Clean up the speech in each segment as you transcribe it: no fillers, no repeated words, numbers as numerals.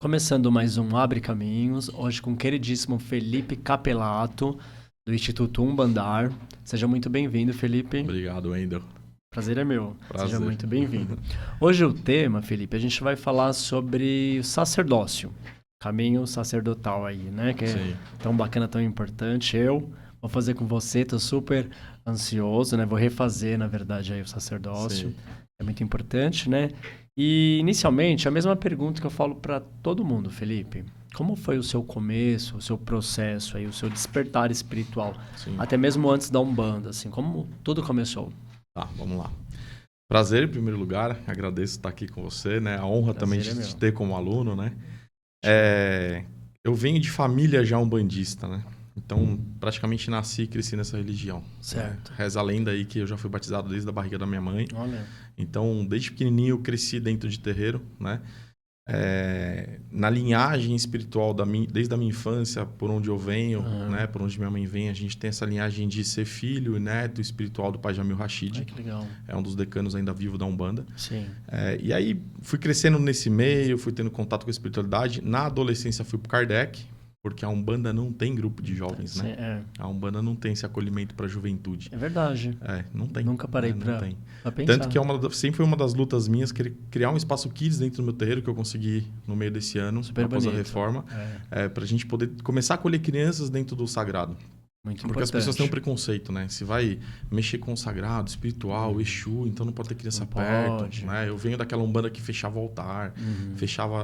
Começando mais um Abre Caminhos, hoje com o queridíssimo Felipe Capelato, do Instituto Umbandar. Seja muito bem-vindo, Felipe. Obrigado, Wendel. Prazer é meu. Prazer. Seja muito bem-vindo. Hoje o tema, Felipe, a gente vai falar sobre o sacerdócio, caminho sacerdotal aí, né? Que é tão bacana, tão importante. Eu vou fazer com você, tô super ansioso, né? Vou refazer, na verdade, aí o sacerdócio. Sim. É muito importante, né? E, inicialmente, a mesma pergunta que eu falo para todo mundo, Felipe. Como foi o seu começo, o seu processo, aí, o seu despertar espiritual? Sim. Até mesmo antes da Umbanda, assim, como tudo começou? Tá, vamos lá. Prazer, em primeiro lugar. Agradeço estar aqui com você, né? A honra também de te ter como aluno, né? Eu venho de família já umbandista, né? Então, praticamente nasci e cresci nessa religião. Certo. Reza a lenda aí que eu já fui batizado desde a barriga da minha mãe. Olha. Então, desde pequenininho eu cresci dentro de terreiro, né? Na linhagem espiritual desde a minha infância, por onde eu venho, né? Por onde minha mãe vem, a gente tem essa linhagem de ser filho e neto espiritual do pai Jamil Rashid. Ai, que legal. É um dos decanos ainda vivo da Umbanda. Sim. E aí fui crescendo nesse meio, fui tendo contato com a espiritualidade. Na adolescência fui pro Kardec, porque a Umbanda não tem grupo de jovens, né? A Umbanda não tem esse acolhimento para a juventude. É verdade. Não tem. Nunca parei para pensar. Tanto que sempre foi uma das lutas minhas, criar um espaço kids dentro do meu terreiro, que eu consegui no meio desse ano, após a reforma, para a gente poder começar a acolher crianças dentro do sagrado. Muito Porque importante. as pessoas têm um preconceito, né? Se vai mexer com o sagrado, espiritual, Exu, então não pode ter criança perto. Né? Eu venho daquela Umbanda que fechava o altar,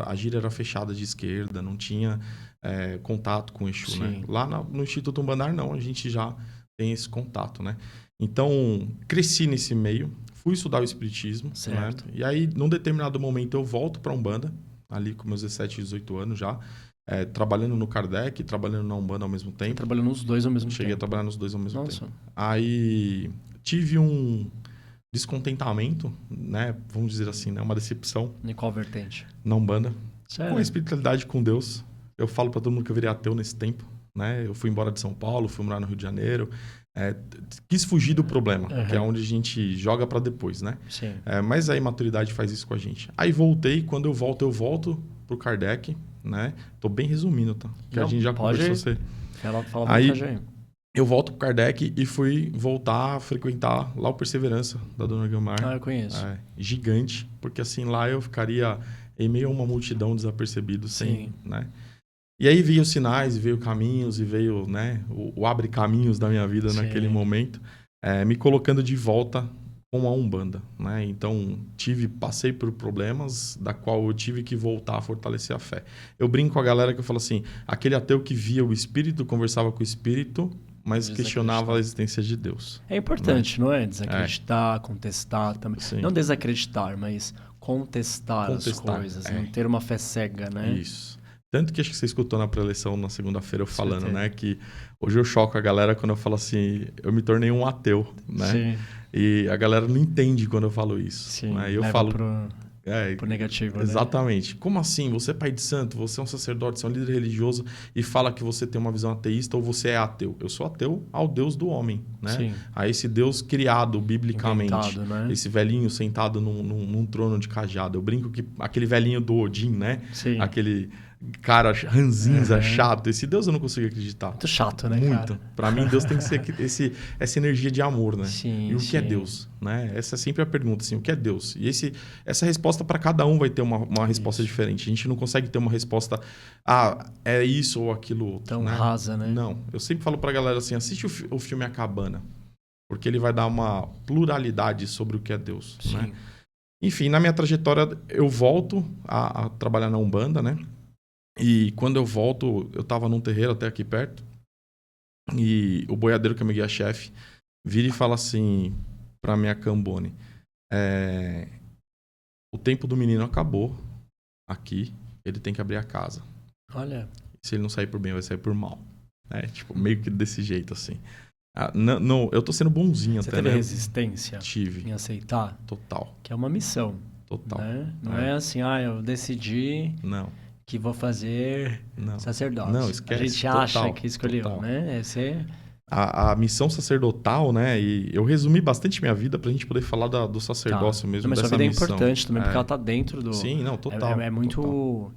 a gira era fechada de esquerda, não tinha contato com o Exu. Né? Lá no Instituto Umbandar, não, a gente já tem esse contato. Né? Então, cresci nesse meio, fui estudar o Espiritismo. Certo. Né? E aí, num determinado momento, eu volto para a Umbanda, ali com meus 17, 18 anos já. Trabalhando no Kardec, trabalhando na Umbanda ao mesmo tempo. Trabalhando nos dois ao mesmo tempo. Cheguei a trabalhar nos dois ao mesmo tempo. Aí tive um descontentamento, né? Vamos dizer assim, né? Uma decepção. Em qual vertente? Na Umbanda. Sério? Com a espiritualidade, com Deus. Eu falo para todo mundo que eu virei ateu nesse tempo. Né? Eu fui embora de São Paulo, fui morar no Rio de Janeiro. Quis fugir do problema, que é onde a gente joga para depois, né? Sim. Mas a imaturidade faz isso com a gente. Aí voltei, quando eu volto pro Kardec, né? Tô bem resumindo, tá? Que a gente já conversou. Fala aí, eu volto pro Kardec e fui voltar a frequentar lá o Perseverança, da Dona Guilmar. Eu conheço. Gigante, porque assim, lá eu ficaria em meio a uma multidão desapercebido, sem, né? E aí veio os sinais, veio caminhos, e veio, né, o abre caminhos da minha vida naquele momento, me colocando de volta com a Umbanda, né? Então, passei por problemas da qual eu tive que voltar a fortalecer a fé. Eu brinco com a galera que eu falo assim, aquele ateu que via o espírito, conversava com o espírito, mas questionava a existência de Deus. É importante, não é? Desacreditar, contestar também. Sim. Não desacreditar, mas contestar as coisas, não ter uma fé cega, né? Isso. Tanto que acho que você escutou na pré-eleição na segunda-feira eu falando, né? Que hoje eu choco a galera quando eu falo assim, eu me tornei um ateu, né? Sim. E a galera não entende quando eu falo isso. Sim, né? Eu falo pro negativo, exatamente. Né? Como assim? Você é pai de santo, você é um sacerdote, você é um líder religioso e fala que você tem uma visão ateísta ou você é ateu. Eu sou ateu ao Deus do homem, né? Sim. A esse Deus criado biblicamente. Inventado, né? Esse velhinho sentado num trono de cajado. Eu brinco que aquele velhinho do Odin, né? Sim. Aquele cara ranzinza, chato. Esse Deus eu não consigo acreditar. Muito chato, né, Muito. Para mim, Deus tem que ser essa energia de amor, né? Sim, e o que é Deus? Né? Essa é sempre a pergunta, assim, o que é Deus? E essa resposta para cada um vai ter uma resposta diferente. A gente não consegue ter uma resposta, é isso ou aquilo outro. Tão né? rasa, né? Não. Eu sempre falo pra galera assim, assiste o filme A Cabana, porque ele vai dar uma pluralidade sobre o que é Deus. Sim. Né? Enfim, na minha trajetória, eu volto a trabalhar na Umbanda, né? E quando eu volto, eu tava num terreiro até aqui perto, e o boiadeiro, que é meu guia-chefe, vira e fala assim pra minha Cambone, o tempo do menino acabou aqui, ele tem que abrir a casa. Olha. Se ele não sair por bem, vai sair por mal. Tipo, meio que desse jeito, assim. Não, eu tô sendo bonzinho. Você até, teve né? resistência Tive. em aceitar? Total. Que é uma missão. Total. Né? Não é assim, eu decidi que vou fazer sacerdócio. Não, esquece. A gente acha que escolheu, né? A missão sacerdotal, né? E eu resumi bastante minha vida pra gente poder falar do sacerdócio mesmo, mas dessa sua vida missão. é importante também, porque ela tá dentro do... Sim, não, total. É muito... Total.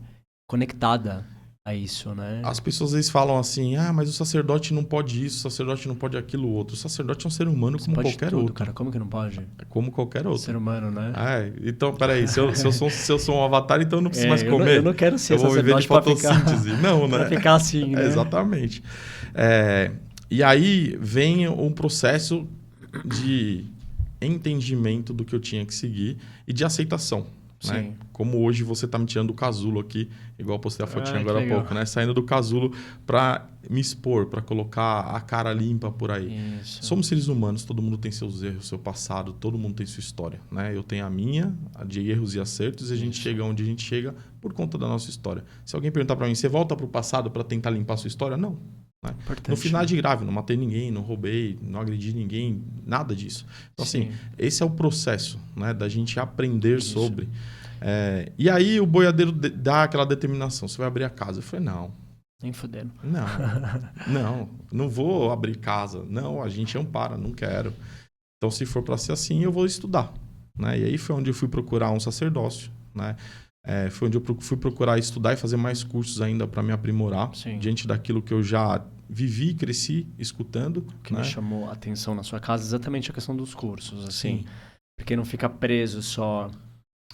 conectada a isso, né? As pessoas às vezes falam assim, mas o sacerdote não pode isso, o sacerdote não pode aquilo outro. O sacerdote é um ser humano como qualquer tudo, outro. Cara, como que não pode? É como qualquer outro. Ser humano, né? Então, peraí, se eu sou um avatar, então eu não preciso mais comer. Eu não quero ser eu vou viver de fotossíntese. Ficar... Não, né? Pra ficar assim, né? Exatamente. E aí vem um processo de entendimento do que eu tinha que seguir e de aceitação. Né? Como hoje você está me tirando do casulo aqui, igual eu postei a fotinha agora há pouco, né? Saindo do casulo para me expor, para colocar a cara limpa por aí. Isso. Somos seres humanos, todo mundo tem seus erros, seu passado, todo mundo tem sua história. Né? Eu tenho a minha, a de erros e acertos, e a gente chega onde a gente chega por conta da nossa história. Se alguém perguntar para mim, você volta para o passado para tentar limpar a sua história? Não. Né? No final de grave, não matei ninguém, não roubei, não agredi ninguém, nada disso. Então, assim, esse é o processo, né, da gente aprender sobre. E aí o boiadeiro dá aquela determinação, você vai abrir a casa. Eu falei, não. Nem fudendo. Não vou abrir casa. Não, a gente ampara, não quero. Então, se for para ser assim, eu vou estudar. Né? E aí foi onde eu fui procurar um sacerdócio, né? Foi onde eu fui procurar estudar e fazer mais cursos ainda para me aprimorar, diante daquilo que eu já vivi e cresci escutando. O que me chamou a atenção na sua casa é exatamente a questão dos cursos, assim. Porque não fica preso só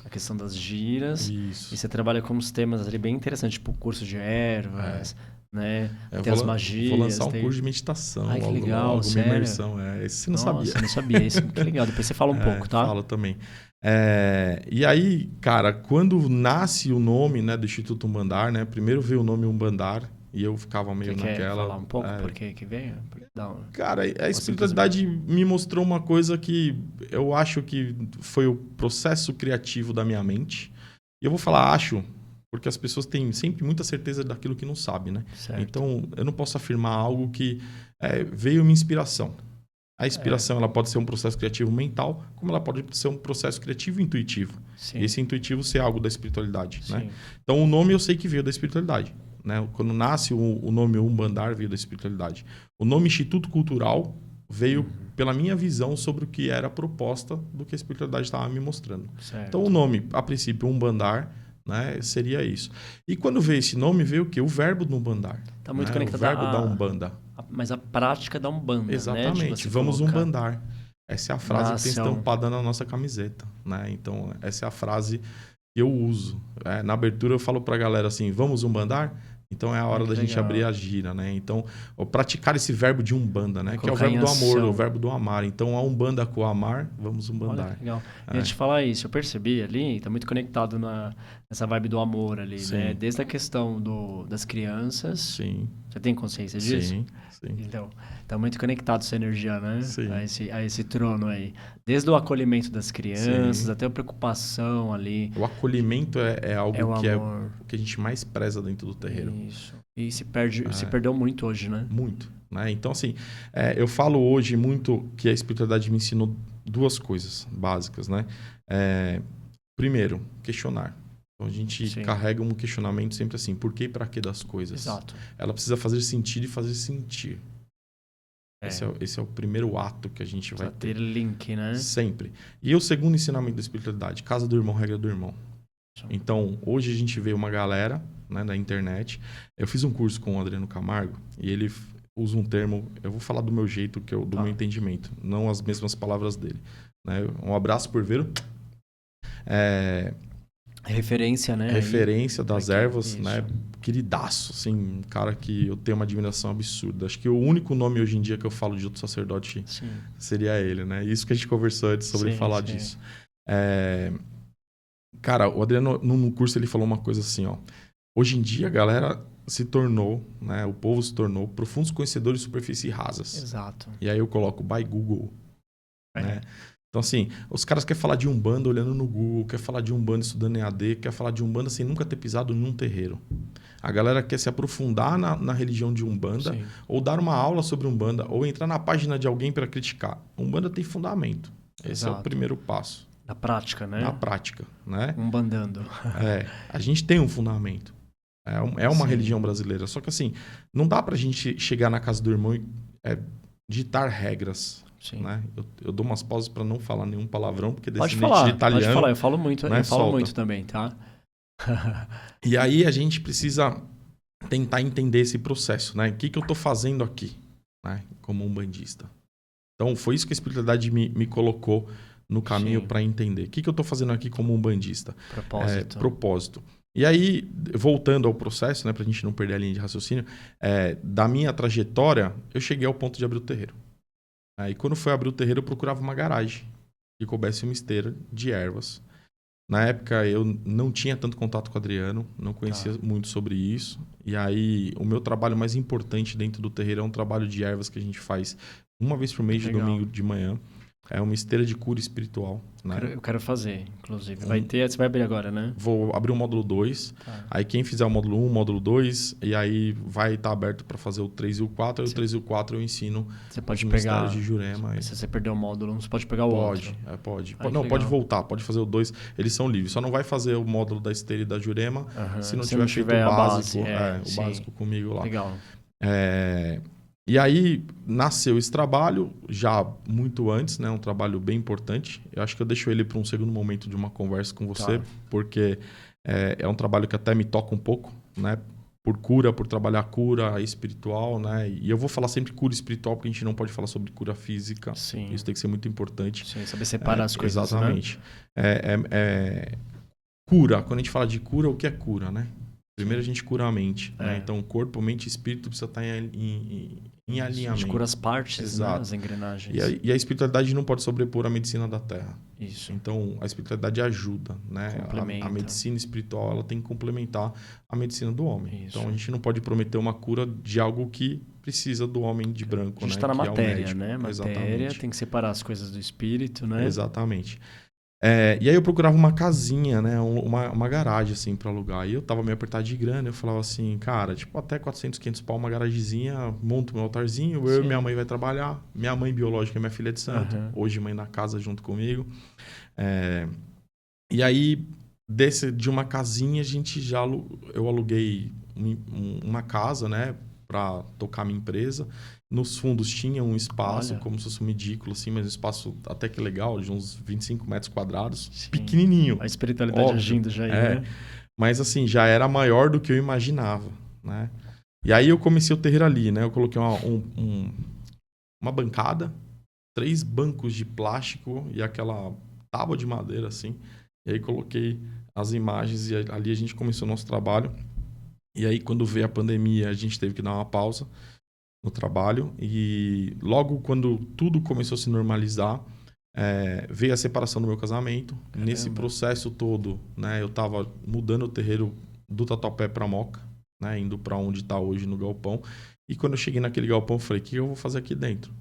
a questão das giras. Isso. E você trabalha com uns temas ali bem interessantes, tipo curso de ervas, né? Tem as magias. Vou lançar um curso de meditação. Ai, que legal, uma sério? imersão. Esse você não sabia. Nossa, não sabia. Isso, que legal. Depois você fala um pouco, tá? Falo também. E aí, cara, quando nasce o nome, né, do Instituto Umbandar, né? Primeiro veio o nome Umbandar e eu ficava meio naquela... Quer falar um pouco por que veio? Cara, a espiritualidade me mostrou uma coisa que eu acho que foi o processo criativo da minha mente. E eu vou falar acho, porque as pessoas têm sempre muita certeza daquilo que não sabem, né? Certo. Então, eu não posso afirmar algo que veio uma inspiração. A inspiração ela pode ser um processo criativo mental, como ela pode ser um processo criativo intuitivo. Sim. Esse intuitivo ser algo da espiritualidade. Né? Então, o nome eu sei que veio da espiritualidade. Né? Quando nasce o nome Umbandar, veio da espiritualidade. O nome Instituto Cultural veio pela minha visão sobre o que era a proposta do que a espiritualidade estava me mostrando. Certo. Então, o nome, a princípio, Umbandar, né, seria isso. E quando veio esse nome, veio o quê? O verbo do Umbandar. Está muito conectado o verbo da Umbanda. Mas a prática da Umbanda, exatamente. Né? Vamos umbandar. Essa é a frase que tem estampada na nossa camiseta. Né? Então, essa é a frase que eu uso. Na abertura eu falo pra galera assim, vamos umbandar? Então, é a hora da gente abrir a gira. Né? Então, praticar esse verbo de umbanda, né? Que é o verbo do amor, o verbo do amar. Então, a umbanda com o amar, vamos umbandar. Olha que legal. E a gente falar isso, eu percebi ali, está muito conectado nessa vibe do amor ali, né? Desde a questão das crianças. Sim. Você tem consciência disso? Sim. Então, está muito conectado essa energia, né? Sim. A esse trono aí. Desde o acolhimento das crianças, até a preocupação ali. O acolhimento é algo que é o que a gente mais preza dentro do terreiro. Isso. E se perdeu muito hoje, né? Muito. Né? Então, assim, eu falo hoje muito que a espiritualidade me ensinou duas coisas básicas, né? Primeiro, questionar. Então, a gente carrega um questionamento sempre assim, por que e para que das coisas? Exato. Ela precisa fazer sentido e fazer sentir. Esse é o primeiro ato que a gente vai ter. Link, né? Sempre. E o segundo ensinamento da espiritualidade, casa do irmão, regra do irmão. Então, hoje a gente vê uma galera, né, na internet. Eu fiz um curso com o Adriano Camargo e ele usa um termo, eu vou falar do meu jeito, do meu entendimento, não as mesmas palavras dele. Né? Um abraço por ver. Referência, né? Referência das ervas, né? Queridaço, assim, um cara que eu tenho uma admiração absurda. Acho que o único nome hoje em dia que eu falo de outro sacerdote seria ele, né? Isso que a gente conversou antes sobre falar disso. Cara, o Adriano, no curso, ele falou uma coisa assim, ó. Hoje em dia, a galera se tornou, né? O povo se tornou profundos conhecedores de superfície rasas. Exato. E aí eu coloco by Google, né? Então, assim, os caras querem falar de Umbanda olhando no Google, quer falar de Umbanda estudando EAD, quer falar de Umbanda sem nunca ter pisado num terreiro. A galera quer se aprofundar na religião de Umbanda, ou dar uma aula sobre Umbanda, ou entrar na página de alguém para criticar. Umbanda tem fundamento. Esse é o primeiro passo. Na prática, né? Na prática, né? Umbandando. A gente tem um fundamento. É uma religião brasileira. Só que, assim, não dá pra gente chegar na casa do irmão e ditar regras. Né? Eu dou umas pausas para não falar nenhum palavrão, porque descendente de italiano... Pode falar, eu falo muito, né? muito também, tá? E aí a gente precisa tentar entender esse processo, né? O que eu estou fazendo aqui, né? Como umbandista. Então, foi isso que a espiritualidade me colocou no caminho para entender. O que eu estou fazendo aqui como umbandista? Propósito. E aí, voltando ao processo, né, para a gente não perder a linha de raciocínio, da minha trajetória, eu cheguei ao ponto de abrir o terreiro. Aí, quando foi abrir o terreiro, eu procurava uma garagem que coubesse uma esteira de ervas. Na época, eu não tinha tanto contato com o Adriano, não conhecia muito sobre isso. E aí, o meu trabalho mais importante dentro do terreiro é um trabalho de ervas que a gente faz uma vez por mês, de domingo de manhã. É uma esteira de cura espiritual. Né? Eu quero fazer, inclusive. Você vai abrir agora, né? Vou abrir o módulo 2. Aí quem fizer o módulo 1, o módulo 2, e aí vai estar aberto para fazer o 3 e o 4. Aí o 3 e o 4 eu ensino você pode pegar de Jurema. Se você perder o módulo 1, você pode pegar o outro. Pode. Não, pode voltar. Pode fazer o 2. Eles são livres. Só não vai fazer o módulo da esteira e da Jurema se não tiver feito o básico. O básico comigo lá. Legal. E aí nasceu esse trabalho já muito antes, né? Um trabalho bem importante. Eu acho que eu deixo ele para um segundo momento de uma conversa com você, porque é um trabalho que até me toca um pouco, né? Por cura, por trabalhar cura espiritual, né? E eu vou falar sempre cura espiritual, porque a gente não pode falar sobre cura física. Sim. Isso tem que ser muito importante. Sim, saber separar as coisas, exatamente. Né? Cura, quando a gente fala de cura, o que é cura, né? Primeiro a gente cura a mente. Né? Então, corpo, mente e espírito precisa estar em alinhamento. A gente cura as partes, né? As engrenagens. E a espiritualidade não pode sobrepor a medicina da Terra. Isso. Então, a espiritualidade ajuda. Né? A medicina espiritual ela tem que complementar a medicina do homem. Isso. Então, a gente não pode prometer uma cura de algo que precisa do homem de branco. A gente está na matéria, né? Matéria tem que separar as coisas do espírito, né? Exatamente. E aí eu procurava uma casinha, né? Uma garagem, assim, para alugar. E eu tava meio apertado de grana. Eu falava assim, cara, tipo, até 400, 500 pau uma garagemzinha, monto meu altarzinho, eu e minha mãe vai trabalhar. Minha mãe biológica é minha filha de santo. Hoje mãe na casa junto comigo. E aí, de uma casinha, eu aluguei uma casa, né? Para tocar minha empresa. Nos fundos tinha um espaço, como se fosse um edículo, assim, mas um espaço até que legal, de uns 25 metros quadrados. Sim. Pequenininho. A espiritualidade agindo já aí, né? Mas assim, já era maior do que eu imaginava, né? E aí eu comecei o terreiro ali, né? Eu coloquei uma bancada, 3 bancos de plástico e aquela tábua de madeira, assim. E aí coloquei as imagens e ali a gente começou o nosso trabalho. E aí, quando veio a pandemia, a gente teve que dar uma pausa no trabalho. E logo quando tudo começou a se normalizar, veio a separação do meu casamento. Caramba. Nesse processo todo, né, eu estava mudando o terreiro do Tatuapé para Moca, né, indo para onde está hoje no galpão. E quando eu cheguei naquele galpão, eu falei, o que eu vou fazer aqui dentro?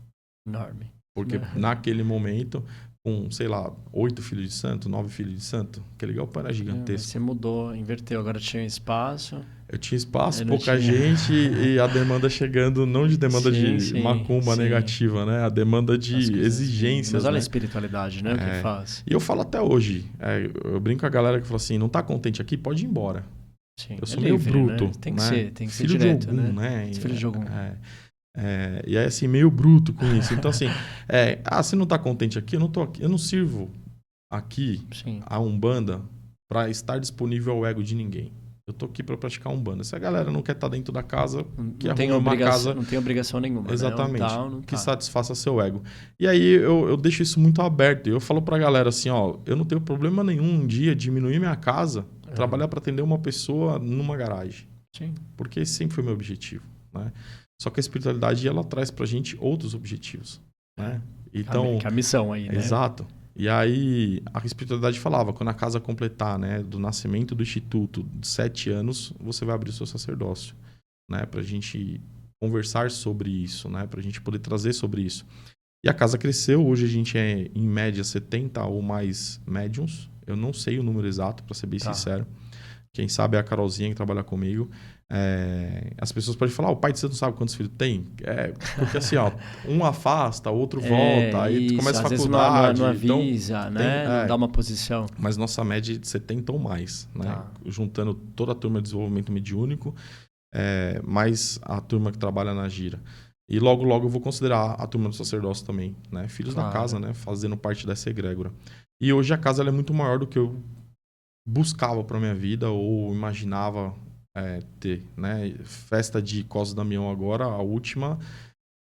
Enorme. Porque naquele momento, com, sei lá, 8 filhos de santo, 9 filhos de santo, aquele galpão era gigantesco. Você mudou, inverteu, agora tinha espaço. Eu tinha espaço, pouca gente e a demanda chegando, não de demanda de macumba negativa, né? A demanda de exigências. Mas olha a espiritualidade, né? O que faz. E eu falo até hoje, eu brinco com a galera que fala assim, não tá contente aqui? Pode ir embora. Sim, eu sou meio bruto. Né? Tem que ser, tem que ser filho direto, de Ogum, né? Filho de Ogum. E aí, assim, meio bruto com isso. Então, assim, você não tá contente aqui? Eu não tô aqui. Eu não sirvo aqui a Umbanda para estar disponível ao ego de ninguém. Eu tô aqui para praticar Umbanda. Se a galera não quer estar dentro da casa, que arrume uma casa... Não tem obrigação nenhuma. Exatamente. Né? Não tá. Que satisfaça seu ego. E aí eu deixo isso muito aberto. Eu falo pra galera assim, ó, eu não tenho problema nenhum um dia diminuir minha casa, trabalhar para atender uma pessoa numa garagem. Sim. Porque esse sempre foi meu objetivo, né? Só que a espiritualidade, ela traz pra gente outros objetivos, né? Então, a missão aí, né? Exato. E aí, a espiritualidade falava, quando a casa completar, né, do nascimento do instituto, de 7 anos, você vai abrir o seu sacerdócio, né? Pra gente conversar sobre isso, né? Pra gente poder trazer sobre isso. E a casa cresceu, hoje a gente é, em média, 70 ou mais médiums. Eu não sei o número exato, para ser bem sincero. Quem sabe é a Carolzinha que trabalha comigo. As pessoas podem falar, o pai de santo não sabe quantos filhos tem? Porque assim, ó, um afasta, o outro volta, aí isso, começa a faculdade. Não avisa, então, né? Não dá uma posição. Mas nossa média é de 70 ou mais, né? Juntando toda a turma de desenvolvimento mediúnico, mais a turma que trabalha na gira. E logo, logo eu vou considerar a turma do sacerdócio também, né? Filhos da casa, né? Fazendo parte dessa egrégora. E hoje a casa ela é muito maior do que eu buscava para minha vida ou imaginava ter, né? Festa de Cosme Damião agora, a última,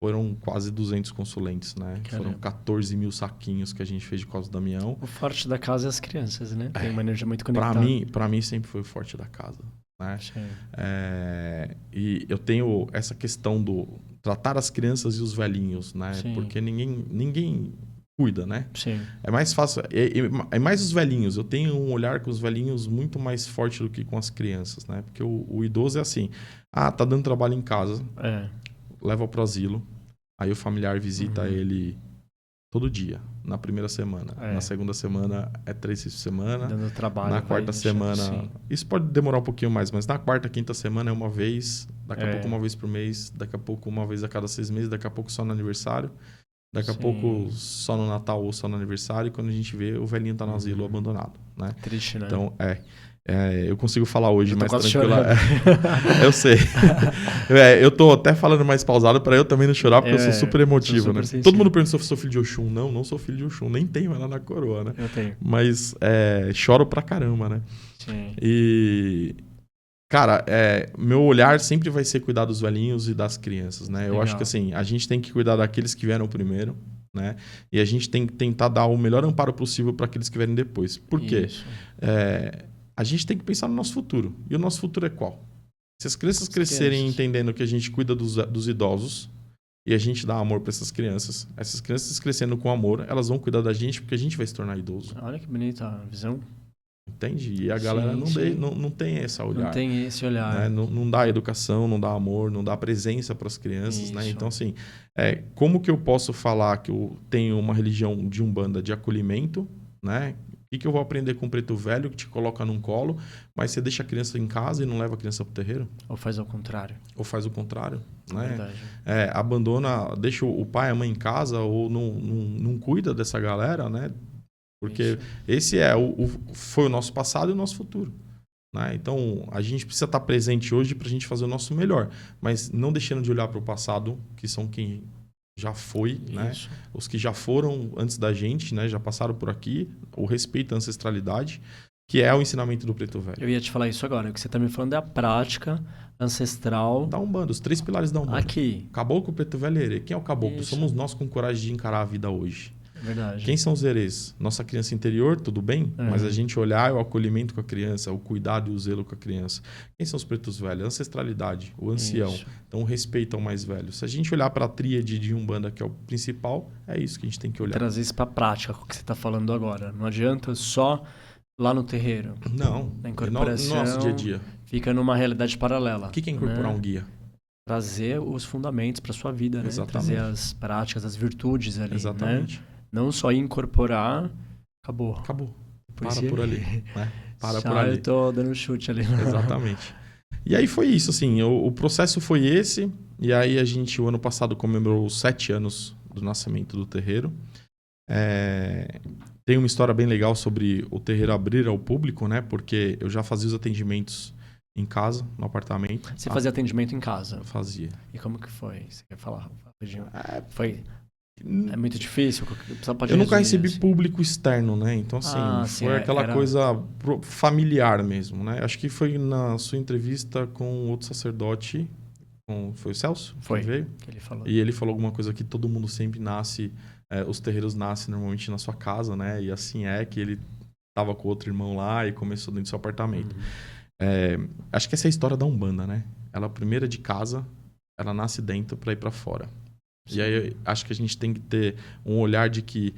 foram quase 200 consulentes, né? Caramba. Foram 14 mil saquinhos que a gente fez de Cosme Damião. O forte da casa é as crianças, né? Tem uma energia muito conectada. Para mim sempre foi o forte da casa, né? E eu tenho essa questão do tratar as crianças e os velhinhos, né? Sim. Porque ninguém cuida, né? Sim. É mais fácil, é mais os velhinhos. Eu tenho um olhar com os velhinhos muito mais forte do que com as crianças, né? Porque o idoso é assim, tá dando trabalho em casa, leva pro asilo, aí o familiar visita ele todo dia, na primeira semana. Na segunda semana 3 vezes por semana. Dando trabalho. Na quarta semana... Isso pode demorar um pouquinho mais, mas na quarta, quinta semana é uma vez, daqui a pouco uma vez por mês, daqui a pouco uma vez a cada 6 meses, daqui a pouco só no aniversário. Daqui a pouco só no Natal ou só no aniversário, e quando a gente vê, o velhinho tá no asilo abandonado, né? Triste, né? Então, eu consigo falar hoje mais tranquilo. Eu sei. Eu tô até falando mais pausado para eu também não chorar, porque eu sou super emotivo, né? Sensível. Todo mundo pergunta se eu sou filho de Oxum. Não sou filho de Oxum, nem tenho ela na coroa, né? Eu tenho. Mas choro pra caramba, né? Sim. E... Cara, meu olhar sempre vai ser cuidar dos velhinhos e das crianças, né? Legal. Eu acho que assim, a gente tem que cuidar daqueles que vieram primeiro, né? E a gente tem que tentar dar o melhor amparo possível para aqueles que vierem depois. Por quê? A gente tem que pensar no nosso futuro. E o nosso futuro é qual? Se as crianças crescerem entendendo que a gente cuida dos idosos e a gente dá amor para essas crianças crescendo com amor, elas vão cuidar da gente porque a gente vai se tornar idoso. Olha que bonita a visão. Entende? E a galera não tem esse olhar. Não tem esse olhar. Né? Não dá educação, não dá amor, não dá presença para as crianças. Né? Então, assim, como que eu posso falar que eu tenho uma religião de Umbanda de acolhimento, né? O que eu vou aprender com o preto velho que te coloca num colo, mas você deixa a criança em casa e não leva a criança para o terreiro? Ou faz ao contrário. Né? Verdade. Abandona, deixa o pai e a mãe em casa ou não cuida dessa galera, né? Porque esse foi o nosso passado e o nosso futuro. Né? Então, a gente precisa estar presente hoje para a gente fazer o nosso melhor. Mas não deixando de olhar para o passado, que são quem já foi, né? Os que já foram antes da gente, né? Já passaram por aqui. O respeito à ancestralidade, que é o ensinamento do preto velho. Eu ia te falar isso agora. O que você está me falando é a prática ancestral. Da Umbanda, os 3 pilares da Umbanda. Aqui. Caboclo, preto velho e herê. Quem é o caboclo? Somos nós com coragem de encarar a vida hoje. Verdade. Quem são os herês? Nossa criança interior, tudo bem? Mas a gente olhar o acolhimento com a criança, o cuidado e o zelo com a criança. Quem são os pretos velhos? A ancestralidade, o ancião. Então, o respeito ao mais velho. Se a gente olhar para a tríade de Umbanda, que é o principal, é isso que a gente tem que olhar. Trazer isso para a prática, o que você está falando agora. Não adianta só lá no terreiro. Não. Na incorporação, no nosso dia a dia. Fica numa realidade paralela. O que é incorporar um guia? Trazer os fundamentos para sua vida, né? Exatamente. Trazer as práticas, as virtudes ali, Exatamente. Né? Não só incorporar, acabou. Para por ali. Né? Para por ali. Eu tô dando chute ali. Exatamente. E aí foi isso, assim, o processo foi esse, e aí a gente, o ano passado, comemorou os 7 anos do nascimento do terreiro. Tem uma história bem legal sobre o terreiro abrir ao público, né? Porque eu já fazia os atendimentos em casa, no apartamento. Você fazia atendimento em casa? Eu fazia. E como que foi? Você quer falar rapidinho? É muito difícil? Eu nunca recebi público externo, né? Então, assim, foi aquela coisa familiar mesmo, né? Acho que foi na sua entrevista com outro sacerdote, foi o Celso? Foi, que veio? Que ele falou. E ele falou alguma coisa que todo mundo sempre nasce, os terreiros nascem normalmente na sua casa, né? E assim que ele estava com outro irmão lá e começou dentro do seu apartamento. Acho que essa é a história da Umbanda, né? Ela, primeira de casa, ela nasce dentro para ir para fora. Sim. E aí acho que a gente tem que ter um olhar de que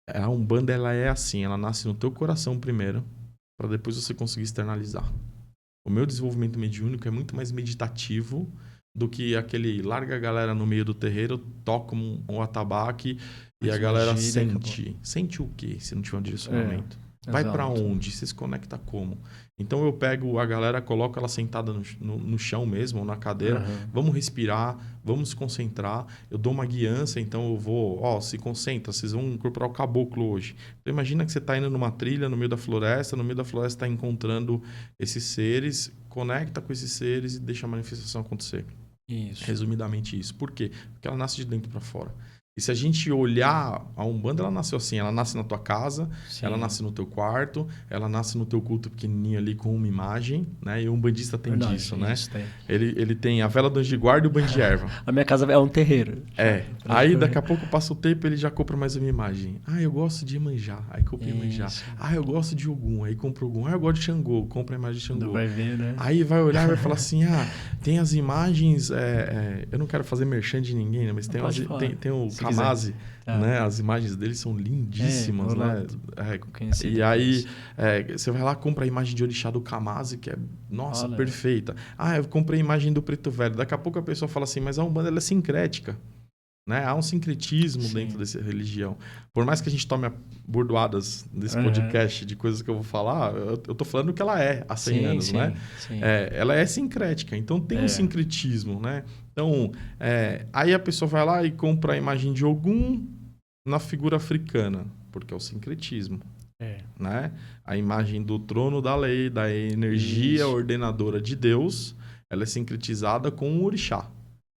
a Umbanda ela é assim, ela nasce no teu coração primeiro, para depois você conseguir externalizar. O meu desenvolvimento mediúnico é muito mais meditativo do que aquele larga a galera no meio do terreiro, toca um atabaque e a galera sente. Sente o quê se não tiver um direcionamento? Vai para onde? Você se conecta como? Então eu pego a galera, coloco ela sentada no chão mesmo, na cadeira. Vamos respirar, vamos se concentrar. Eu dou uma guiança, então eu vou... se concentra, vocês vão incorporar o caboclo hoje. Então imagina que você está indo numa trilha no meio da floresta está encontrando esses seres, conecta com esses seres e deixa a manifestação acontecer. Isso. Resumidamente isso. Por quê? Porque ela nasce de dentro para fora. E se a gente olhar, a Umbanda, ela nasceu assim, ela nasce na tua casa, ela nasce no teu quarto, ela nasce no teu culto pequenininho ali com uma imagem, né? E o umbandista tem disso, né? Tem. Ele tem a vela do anjo de guarda e o banho de erva. A minha casa é um terreiro. Aí daqui a pouco passa o tempo, ele já compra mais uma imagem. Eu gosto de Iemanjá, aí compra Iemanjá. Eu gosto de Ogum, aí compra Ogum. Eu gosto de Xangô, compra a imagem de Xangô. Não vai ver, né? Aí vai olhar e vai falar assim, tem as imagens, eu não quero fazer merchan de ninguém, né? Mas tem o Kamase, né? As imagens dele são lindíssimas, né? E aí você vai lá, compra a imagem de orixá do Kamase, que é, nossa, perfeita. Eu comprei a imagem do Preto Velho. Daqui a pouco a pessoa fala assim, mas a Umbanda ela é sincrética. Né? Há um sincretismo dentro dessa religião. Por mais que a gente tome bordoadas desse podcast de coisas que eu vou falar, eu tô falando que ela é há 100 anos, né? Sim. Ela é sincrética, então tem um sincretismo, né? Então, aí a pessoa vai lá e compra a imagem de Ogum na figura africana, porque é o sincretismo. Né? A imagem do trono da lei, da energia ordenadora de Deus, ela é sincretizada com o orixá.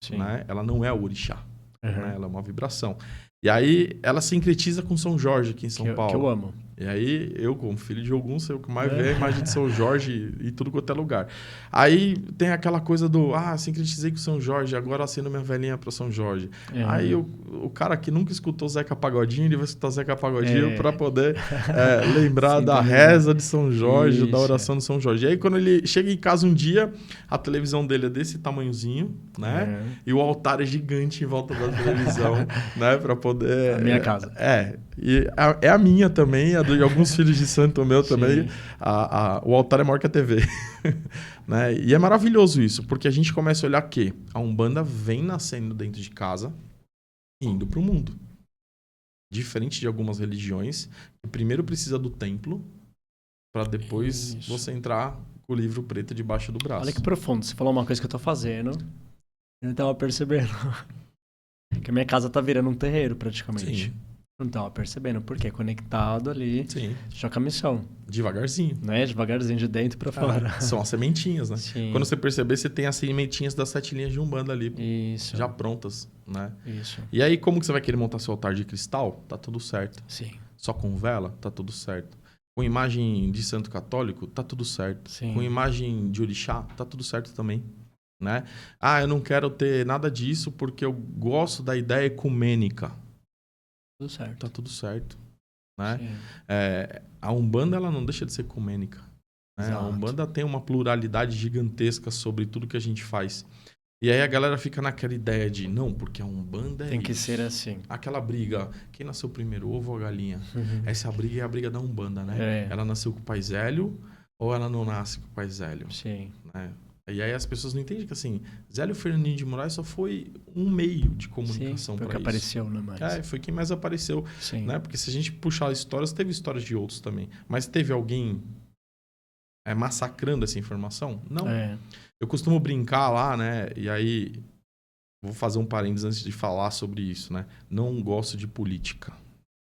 Né? Ela não é o orixá. Né? Ela é uma vibração. E aí ela sincretiza com São Jorge aqui em São Paulo. Que eu amo. E aí eu, como filho de Ogum, sei o que mais vê a imagem de São Jorge e tudo quanto é lugar. Aí tem aquela coisa do, sincretizei com São Jorge, agora acendo minha velhinha para São Jorge. Aí o cara que nunca escutou Zeca Pagodinho, ele vai escutar Zeca Pagodinho para poder lembrar da reza de São Jorge, da oração de São Jorge. E aí quando ele chega em casa um dia, a televisão dele é desse tamanhozinho, né? E o altar é gigante em volta da televisão, né? Para poder... A minha casa. E é a minha também, a de alguns filhos de santo meu também. O altar é maior que a TV. Né? E é maravilhoso isso, porque a gente começa a olhar que a Umbanda vem nascendo dentro de casa e indo para o mundo. Diferente de algumas religiões, que primeiro precisa do templo para depois você entrar com o livro preto debaixo do braço. Olha que profundo. Você falou uma coisa que eu tô fazendo. Eu não tava percebendo. Que a minha casa tá virando um terreiro praticamente. Sim. Não tava percebendo, porque é conectado ali, já com a missão. Devagarzinho. Né? Devagarzinho, de dentro pra fora. São as sementinhas, né? Sim. Quando você perceber, você tem as sementinhas das 7 linhas de Umbanda ali. Isso. Já prontas, né? Isso. E aí, como que você vai querer montar seu altar de cristal? Tá tudo certo. Sim. Só com vela? Tá tudo certo. Com imagem de santo católico? Tá tudo certo. Sim. Com imagem de orixá? Tá tudo certo também. Né? Eu não quero ter nada disso porque eu gosto da ideia ecumênica. Tudo certo. Tá tudo certo. Né? A Umbanda ela não deixa de ser ecumênica. Né? A Umbanda tem uma pluralidade gigantesca sobre tudo que a gente faz. E aí a galera fica naquela ideia de, não, porque a Umbanda tem que ser assim. Aquela briga, quem nasceu primeiro, o ovo ou a galinha? Essa briga é a briga da Umbanda, né? Ela nasceu com o pai Zélio ou ela não nasce com o pai Zélio? Sim. Né? E aí as pessoas não entendem que assim, Zélio Fernandinho de Moraes só foi um meio de comunicação para isso. Foi que apareceu, né? Mais. Foi quem mais apareceu. Sim. Né? Porque se a gente puxar histórias, teve histórias de outros também. Mas teve alguém massacrando essa informação? Não. Eu costumo brincar lá, né? E aí, vou fazer um parênteses antes de falar sobre isso, né? Não gosto de política.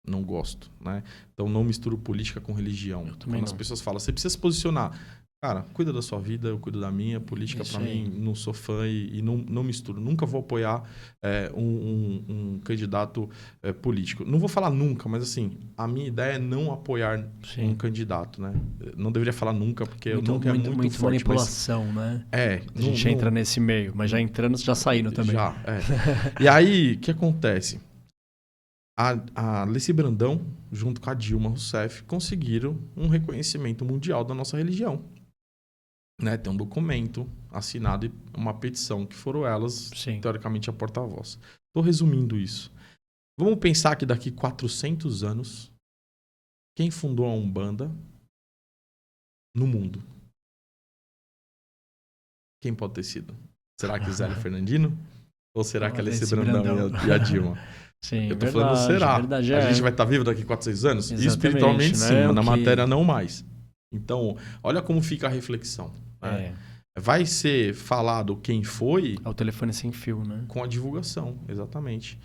Não gosto, né? Então, não misturo política com religião. Quando as pessoas falam, você precisa se posicionar. Cara, cuida da sua vida, eu cuido da minha. Política, para mim, não sou fã e não misturo. Nunca vou apoiar um candidato político. Não vou falar nunca, mas assim, a minha ideia é não apoiar um candidato, né? Não deveria falar nunca, porque eu nunca é muito forte. Manipulação, mas... né? A gente entra nesse meio, mas já entrando, já saindo também. Já, E aí, o que acontece? A Alessi Brandão, junto com a Dilma Rousseff, conseguiram um reconhecimento mundial da nossa religião. Né? Tem um documento assinado e uma petição que foram elas, teoricamente, a porta-voz. Estou resumindo isso. Vamos pensar que daqui 400 anos, quem fundou a Umbanda no mundo? Quem pode ter sido? Será que Zélio Fernandino? Ou será que Alessi Brandão e a Dilma? Sim, eu tô falando será. Verdade, a gente vai estar vivo daqui 400 anos? Exatamente, espiritualmente sim, né? mas na matéria não mais. Então, olha como fica a reflexão. Né? Vai ser falado quem foi... É o telefone sem fio, né? Com a divulgação, exatamente.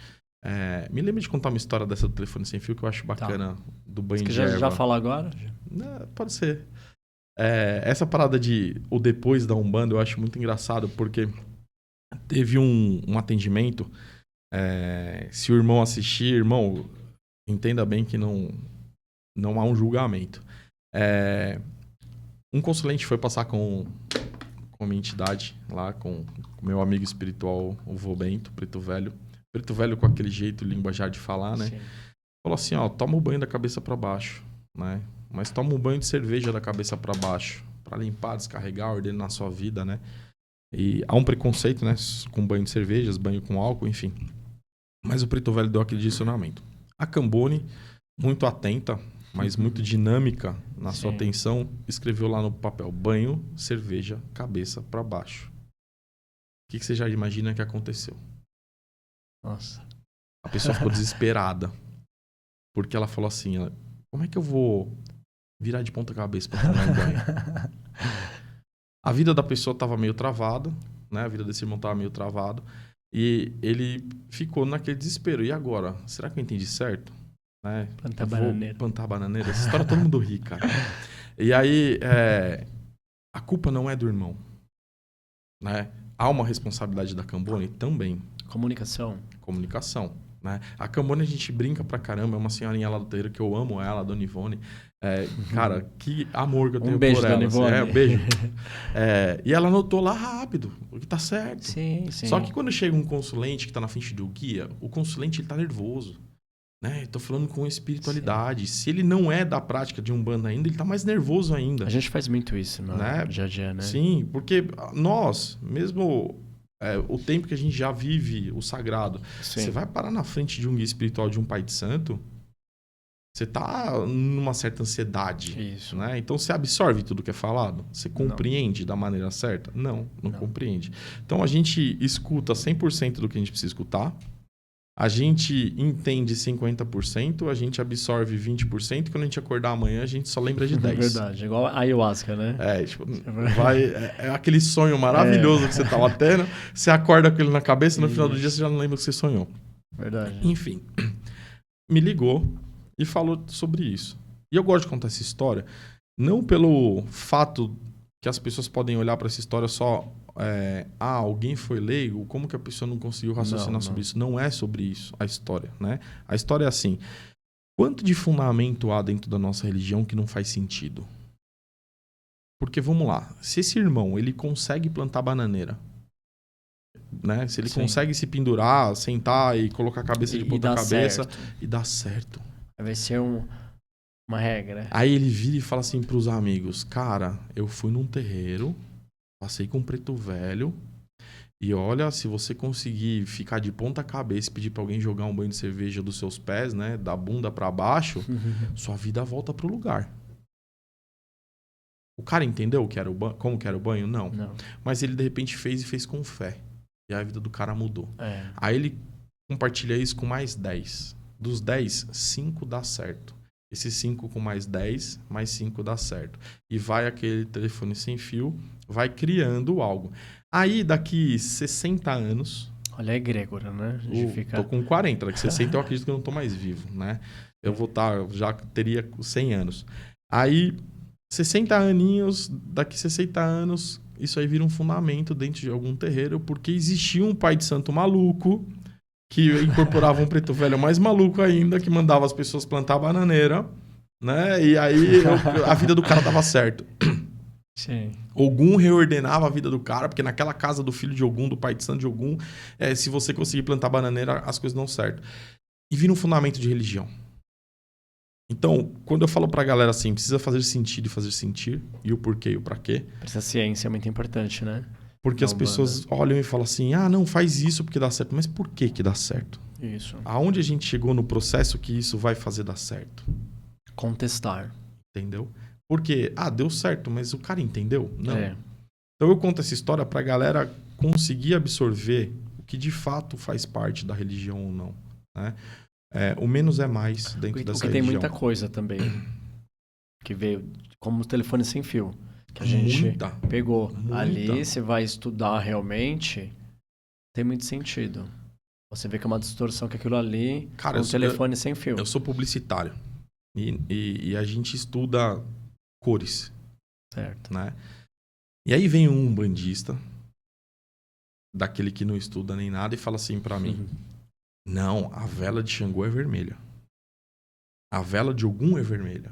Me lembra de contar uma história dessa do telefone sem fio que eu acho bacana, do banho de erva. Já fala agora? Pode ser. Essa parada de o depois da Umbanda eu acho muito engraçado, porque teve um atendimento Se o irmão assistir, irmão, entenda bem que não há um julgamento. Um consulente foi passar com a minha entidade lá, com o meu amigo espiritual, o vô Bento, Preto Velho. Preto Velho com aquele jeito, linguajar de falar, né? Sim. Falou assim, ó, toma o banho da cabeça para baixo, né? Mas toma um banho de cerveja da cabeça para baixo, para limpar, descarregar, ordenar a sua vida, né? E há um preconceito, né? Com banho de cervejas, banho com álcool, enfim. Mas o Preto Velho deu aquele direcionamento. A Cambone, muito atenta, mas muito dinâmica na sua atenção, escreveu lá no papel, banho, cerveja, cabeça para baixo. O que você já imagina que aconteceu? Nossa. A pessoa ficou desesperada. Porque ela falou assim, como é que eu vou virar de ponta cabeça para tomar um banho? A vida da pessoa estava meio travada, né? A vida desse irmão estava meio travada. E ele ficou naquele desespero. E agora? Será que eu entendi certo? Né? Plantar bananeira. Plantar bananeira. Essa história todo mundo ri, cara. E aí, a culpa não é do irmão. Né? Há uma responsabilidade da Cambone também. Comunicação. Né? A Cambone a gente brinca pra caramba. É uma senhorinha lá do terreiro que eu amo ela, a Dona Ivone. Cara, que amor que eu tenho beijo, por ela. Dona Ivone. Um beijo. E ela anotou lá rápido, o que tá certo. Sim. Só que quando chega um consulente que tá na frente do guia, o consulente ele tá nervoso. Né? Tô falando com espiritualidade. Sim. Se ele não é da prática de Umbanda ainda, ele tá mais nervoso ainda. A gente faz muito isso no dia a dia, né? Sim, porque nós, mesmo o tempo que a gente já vive o sagrado, você vai parar na frente de um guia espiritual, de um pai de santo, você tá numa certa ansiedade. Isso. Né? Então, você absorve tudo que é falado? Você compreende da maneira certa? Não compreende. Então, a gente escuta 100% do que a gente precisa escutar. A gente entende 50%, a gente absorve 20%, e quando a gente acordar amanhã, a gente só lembra de 10%. É verdade, igual a ayahuasca, né? É aquele sonho maravilhoso que você estava tendo, você acorda com ele na cabeça, no final do dia você já não lembra o que você sonhou. Verdade. Enfim, me ligou e falou sobre isso. E eu gosto de contar essa história, não pelo fato que as pessoas podem olhar para essa história só... alguém foi leigo, como que a pessoa não conseguiu raciocinar sobre isso? Não é sobre isso a história, né? A história é assim, quanto de fundamento há dentro da nossa religião que não faz sentido? Porque, vamos lá, se esse irmão, ele consegue plantar bananeira, né? Se ele consegue se pendurar, sentar e colocar a cabeça de ponta cabeça e dá certo. Vai ser uma regra. Aí ele vira e fala assim pros amigos, cara, eu fui num terreiro, passei com um Preto Velho e olha, se você conseguir ficar de ponta cabeça e pedir pra alguém jogar um banho de cerveja dos seus pés, né, da bunda pra baixo, sua vida volta pro lugar. O cara entendeu como que era o banho? Não. Mas ele de repente fez com fé. E a vida do cara mudou. Aí ele compartilha isso com mais 10. Dos 10, 5 dá certo. Esses 5 com mais 10, mais 5 dá certo. E vai aquele telefone sem fio, vai criando algo. Aí, daqui 60 anos... Olha a egrégora, né? Tô com 40, daqui 60 eu acredito que eu não tô mais vivo, né? Eu vou estar, já teria 100 anos. Aí, 60 aninhos, daqui 60 anos, isso aí vira um fundamento dentro de algum terreiro, porque existia um pai de santo maluco que incorporava um Preto Velho mais maluco ainda, que mandava as pessoas plantar bananeira, né? E aí a vida do cara dava certo. Sim. Ogum reordenava a vida do cara, porque naquela casa do filho de Ogum, do pai de santo de Ogum, se você conseguir plantar bananeira, as coisas dão certo. E vira um fundamento de religião. Então, quando eu falo pra galera assim, precisa fazer sentido e fazer sentir, e o porquê e o pra quê. Essa ciência é muito importante, né? Porque as pessoas olham e falam assim, não faz isso porque dá certo. Mas por que dá certo? Isso. Aonde a gente chegou no processo que isso vai fazer dar certo? Contestar. Entendeu? Porque, deu certo, mas o cara entendeu? Não. Então eu conto essa história pra galera conseguir absorver o que de fato faz parte da religião ou não. Né? O menos é mais dentro dessa religião. Porque tem muita coisa também que veio, como o telefone sem fio. Que a gente pegou. Ali, você vai estudar realmente, tem muito sentido. Você vê que é uma distorção que aquilo ali é um telefone sem fio. Eu sou publicitário. E a gente estuda cores. Certo. Né? E aí vem um umbandista, daquele que não estuda nem nada, e fala assim pra mim, Não, a vela de Xangô é vermelha. A vela de Ogum é vermelha.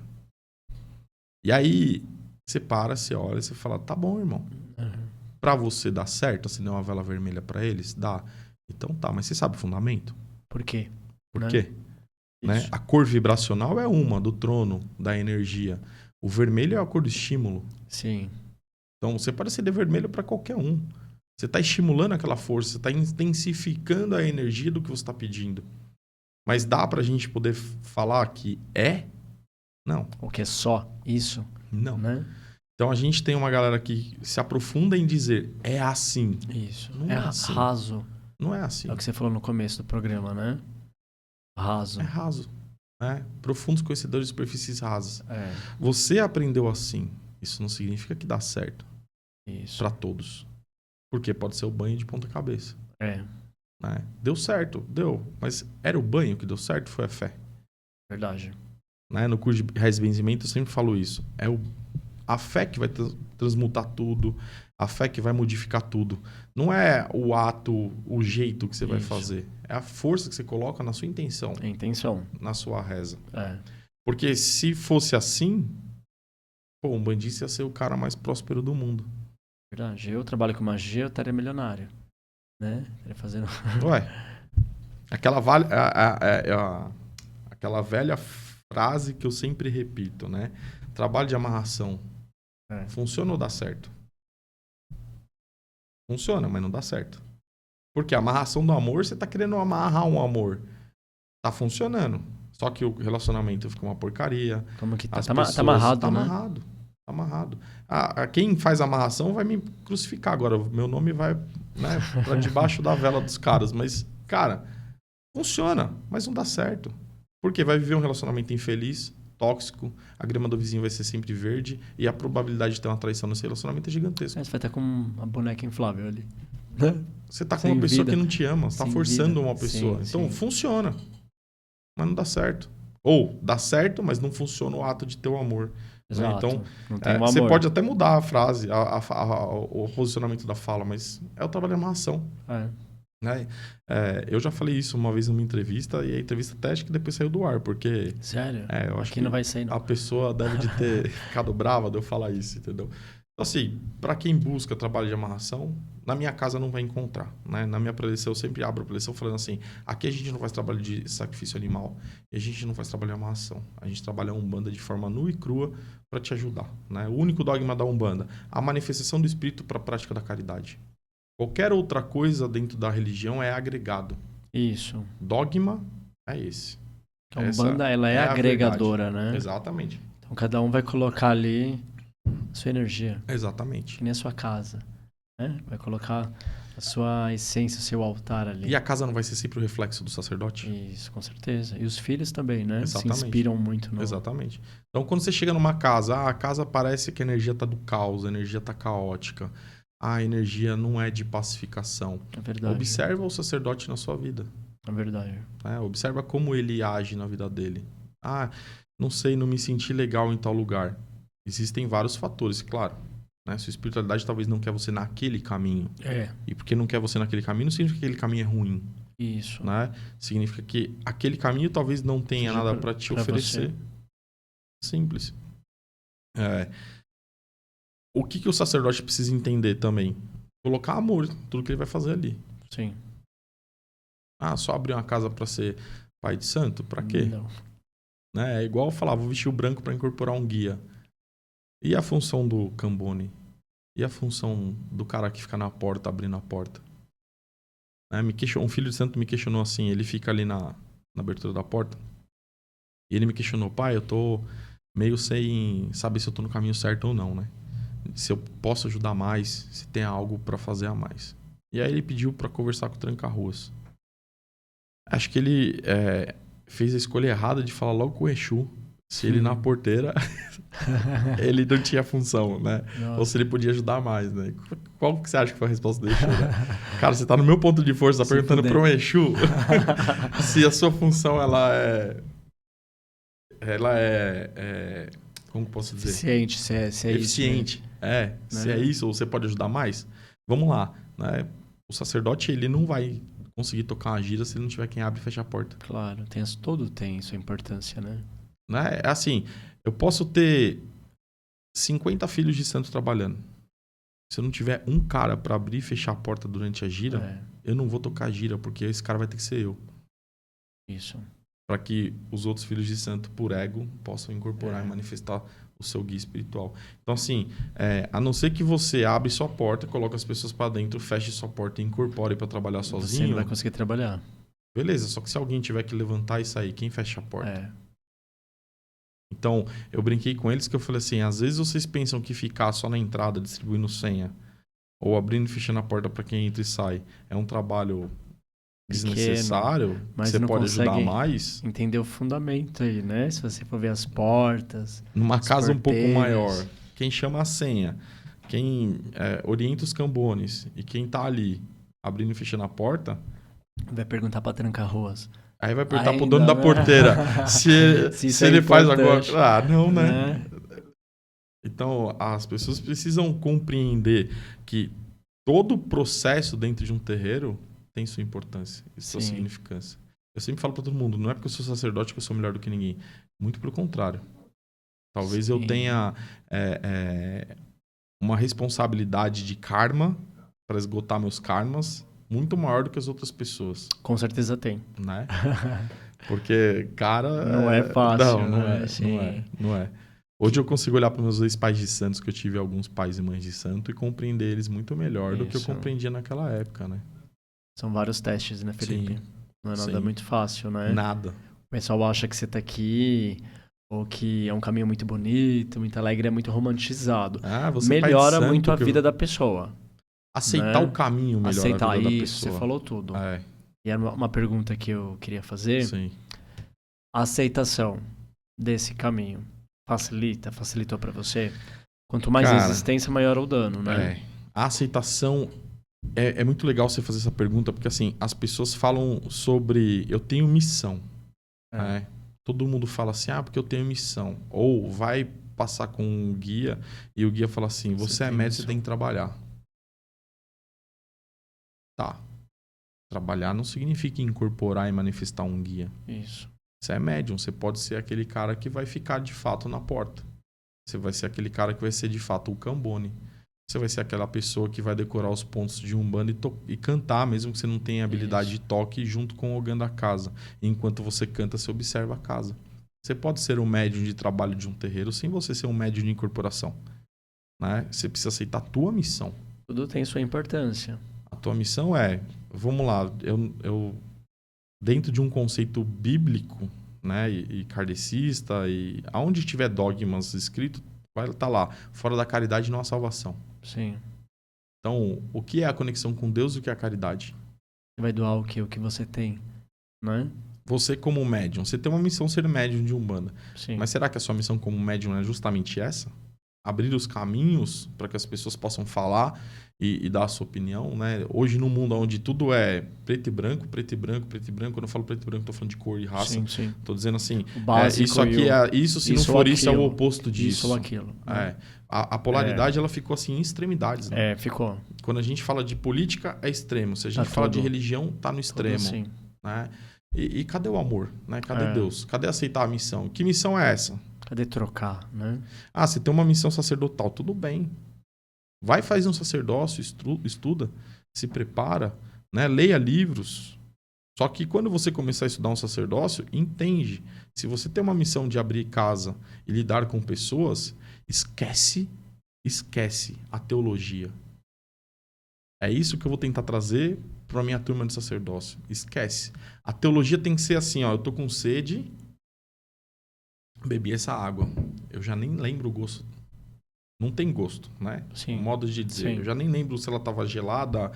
E aí, você para, você olha e você fala, tá bom, irmão. Pra você dar certo, acender uma vela vermelha pra eles? Dá. Então tá, mas você sabe o fundamento? Por quê? Por quê? Né? A cor vibracional é uma, do trono, da energia. O vermelho é a cor do estímulo. Sim. Então, você pode acender vermelho pra qualquer um. Você tá estimulando aquela força, você tá intensificando a energia do que você tá pedindo. Mas dá pra gente poder falar que é? Não. O que é só isso? Não. Né? Então a gente tem uma galera que se aprofunda em dizer é assim. Isso. Não é assim. Raso. Não é assim. É o que você falou no começo do programa, né? Raso. É raso. Né? Profundos conhecedores de superfícies rasas. É. Você aprendeu assim. Isso não significa que dá certo. Isso. Para todos. Porque pode ser o banho de ponta cabeça. É. Né? Deu certo, deu. Mas era o banho que deu certo? Foi a fé. Verdade. Né? No curso de resbenzimento eu sempre falo isso. É a fé que vai transmutar tudo. A fé que vai modificar tudo. Não é o ato, o jeito que você vai fazer. É a força que você coloca na sua intenção. É a intenção. Na sua reza. É. Porque se fosse assim, pô, um bandista ia ser o cara mais próspero do mundo. Verdade. Eu trabalho com magia, eu estaria milionário. Né? Estaria fazendo... Ué, aquela velha frase que eu sempre repito, né? Trabalho de amarração. Funciona ou dá certo? Funciona, mas não dá certo. Porque a amarração do amor, você tá querendo amarrar um amor. Tá funcionando. Só que o relacionamento fica uma porcaria. Como que tá? As Tá pessoas, amarrado, tá né? amarrado. Tá amarrado. Quem faz amarração vai me crucificar agora. Meu nome vai, né, pra debaixo da vela dos caras. Mas, cara, funciona, mas não dá certo. Porque vai viver um relacionamento infeliz, tóxico, a grama do vizinho vai ser sempre verde e a probabilidade de ter uma traição nesse relacionamento é gigantesca. Você vai estar com uma boneca inflável ali. Você tá com uma pessoa que não te ama, você tá forçando uma pessoa. Sim, então, funciona, mas não dá certo. Ou dá certo, mas não funciona o ato de ter o amor. Exato. Né? Então, não tem um você amor. pode até mudar a frase, o posicionamento da fala, mas é o trabalho de amarração. Né? Eu já falei isso uma vez numa entrevista e a entrevista até acho que depois saiu do ar, porque... Sério? Eu acho Aqui que não vai sair, não. a pessoa deve de ter ficado brava de eu falar isso, entendeu? Então, assim, para quem busca trabalho de amarração, na minha casa não vai encontrar. Né? Na minha preleção, eu sempre abro a preleção falando assim, aqui a gente não faz trabalho de sacrifício animal e a gente não faz trabalho de amarração. A gente trabalha a Umbanda de forma nua e crua para te ajudar. Né? O único dogma da Umbanda, a manifestação do espírito para a prática da caridade. Qualquer outra coisa dentro da religião é agregado. Isso. Dogma é esse. A Umbanda, ela é agregadora, né? Exatamente. Então, cada um vai colocar ali a sua energia. Exatamente. Que nem a sua casa. Né? Vai colocar a sua essência, o seu altar ali. E a casa não vai ser sempre o reflexo do sacerdote? Isso, com certeza. E os filhos também, né? Exatamente. Se inspiram muito no... Exatamente. Então, quando você chega numa casa, a casa parece que a energia tá do caos, a energia tá caótica. A energia não é de pacificação. É verdade. Observa o sacerdote na sua vida. É verdade. Observa como ele age na vida dele. Não sei, não me senti legal em tal lugar. Existem vários fatores, claro. Né? Sua espiritualidade talvez não quer você naquele caminho. E porque não quer você naquele caminho, não significa que aquele caminho é ruim. Isso. Né? Significa que aquele caminho talvez não tenha nada para te oferecer. Você. Simples. O que o sacerdote precisa entender também? Colocar amor em tudo que ele vai fazer ali. Sim. Só abrir uma casa para ser pai de santo? Para quê? Não. Né? É igual eu falar, vou vestir o branco para incorporar um guia. E a função do Cambone? E a função do cara que fica na porta, abrindo a porta? Um filho de santo me questionou assim, ele fica ali na abertura da porta. E ele me questionou, pai, eu tô meio sem saber se eu tô no caminho certo ou não, né? Se eu posso ajudar mais, se tem algo para fazer a mais. E aí ele pediu para conversar com o Tranca-Ruas. Acho que ele fez a escolha errada de falar logo com o Exu. Se ele na porteira, ele não tinha função, né? Nossa. Ou se ele podia ajudar mais, né? Qual que você acha que foi a resposta do Exu, né? Cara, você tá no meu ponto de força, tá perguntando para um Exu se a sua função, ela é como posso dizer? Eficiente, se é eficiente. Isso, se é isso, ou você pode ajudar mais. Vamos lá, né? O sacerdote, ele não vai conseguir tocar uma gira se ele não tiver quem abre e fecha a porta. Claro, tudo tem sua importância, né? É assim, eu posso ter 50 filhos de santo trabalhando. Se eu não tiver um cara para abrir e fechar a porta durante a gira, eu não vou tocar a gira, porque esse cara vai ter que ser eu. Isso. Para que os outros filhos de santo, por ego, possam incorporar e manifestar o seu guia espiritual. Então, assim, a não ser que você abre sua porta, coloque as pessoas para dentro, feche sua porta e incorpore para trabalhar sozinho... Você não vai conseguir trabalhar. Beleza, só que se alguém tiver que levantar e sair, quem fecha a porta? Então, eu brinquei com eles que eu falei assim, às vezes vocês pensam que ficar só na entrada, distribuindo senha, ou abrindo e fechando a porta para quem entra e sai, é um trabalho desnecessário, mas você não pode ajudar mais. Entender o fundamento aí, né? Se você for ver as portas. Numa casa um pouco maior, quem chama a senha, quem orienta os cambones e quem tá ali abrindo e fechando a porta... Vai perguntar para trancar ruas. Aí vai perguntar pro dono da porteira se ele faz agora. Ah, não, né? Então, as pessoas precisam compreender que todo o processo dentro de um terreiro tem sua importância e sua significância. Eu sempre falo para todo mundo, não é porque eu sou sacerdote que eu sou melhor do que ninguém. Muito pelo contrário. Talvez eu tenha uma responsabilidade de karma para esgotar meus karmas muito maior do que as outras pessoas. Com certeza tem. Né? Porque, cara... Não é fácil, Não é. Hoje eu consigo olhar para meus ex-pais de santos, que eu tive alguns pais e mães de santo, e compreender eles muito melhor do que eu compreendia naquela época, né? São vários testes, né, Felipe? Sim. Não é nada muito fácil, né? Nada. O pessoal acha que você tá aqui, ou que é um caminho muito bonito, muito alegre, é muito romantizado. Você melhora muito a vida da pessoa. Aceitar o caminho melhor a vida da pessoa. Você falou tudo. E era uma pergunta que eu queria fazer. Sim. A aceitação desse caminho facilitou para você? Quanto mais resistência, maior o dano, né? A aceitação... É muito legal você fazer essa pergunta, porque assim, as pessoas falam sobre... Eu tenho missão. Né? Todo mundo fala assim, porque eu tenho missão. Ou vai passar com um guia e o guia fala assim, você é médico, você tem que trabalhar. Tá. Trabalhar não significa incorporar e manifestar um guia. Isso. Você é médium, você pode ser aquele cara que vai ficar de fato na porta. Você vai ser aquele cara que vai ser de fato o cambone. Você vai ser aquela pessoa que vai decorar os pontos de Umbanda e cantar, mesmo que você não tenha habilidade de toque, junto com o ogã da casa. E enquanto você canta, você observa a casa. Você pode ser um médium de trabalho de um terreiro sem você ser um médium de incorporação. Né? Você precisa aceitar a tua missão. Tudo tem sua importância. A tua missão vamos lá, eu dentro de um conceito bíblico, né, e kardecista, e aonde tiver dogmas escritos, vai estar lá, fora da caridade não há salvação. Sim. Então, o que é a conexão com Deus e o que é a caridade? Você vai doar o quê? O que você tem, né? Você como médium, você tem uma missão ser médium de Umbanda. Sim. Mas será que a sua missão como médium é justamente essa? Abrir os caminhos para que as pessoas possam falar e dar a sua opinião, né? Hoje, no mundo onde tudo é preto e branco, preto e branco, preto e branco, quando eu falo preto e branco, estou falando de cor e raça. Sim. Estou dizendo assim, isso aqui isso, se não for isso, é o oposto disso. Isso ou aquilo. A polaridade, ela ficou assim em extremidades, né? Ficou. Quando a gente fala de política, é extremo. Se a gente fala de religião, tá no extremo. Assim. Né? E cadê o amor? Né? Cadê Deus? Cadê aceitar a missão? Que missão é essa? Cadê trocar, né? Você tem uma missão sacerdotal, tudo bem. Vai, faz um sacerdócio, estuda, se prepara, né? Leia livros. Só que quando você começar a estudar um sacerdócio, entende. Se você tem uma missão de abrir casa e lidar com pessoas, esquece a teologia. É isso que eu vou tentar trazer para minha turma de sacerdócio. Esquece. A teologia tem que ser assim, eu tô com sede, bebi essa água. Eu já nem lembro o gosto. Não tem gosto, né? Sim. Modo de dizer. Sim. Eu já nem lembro se ela estava gelada,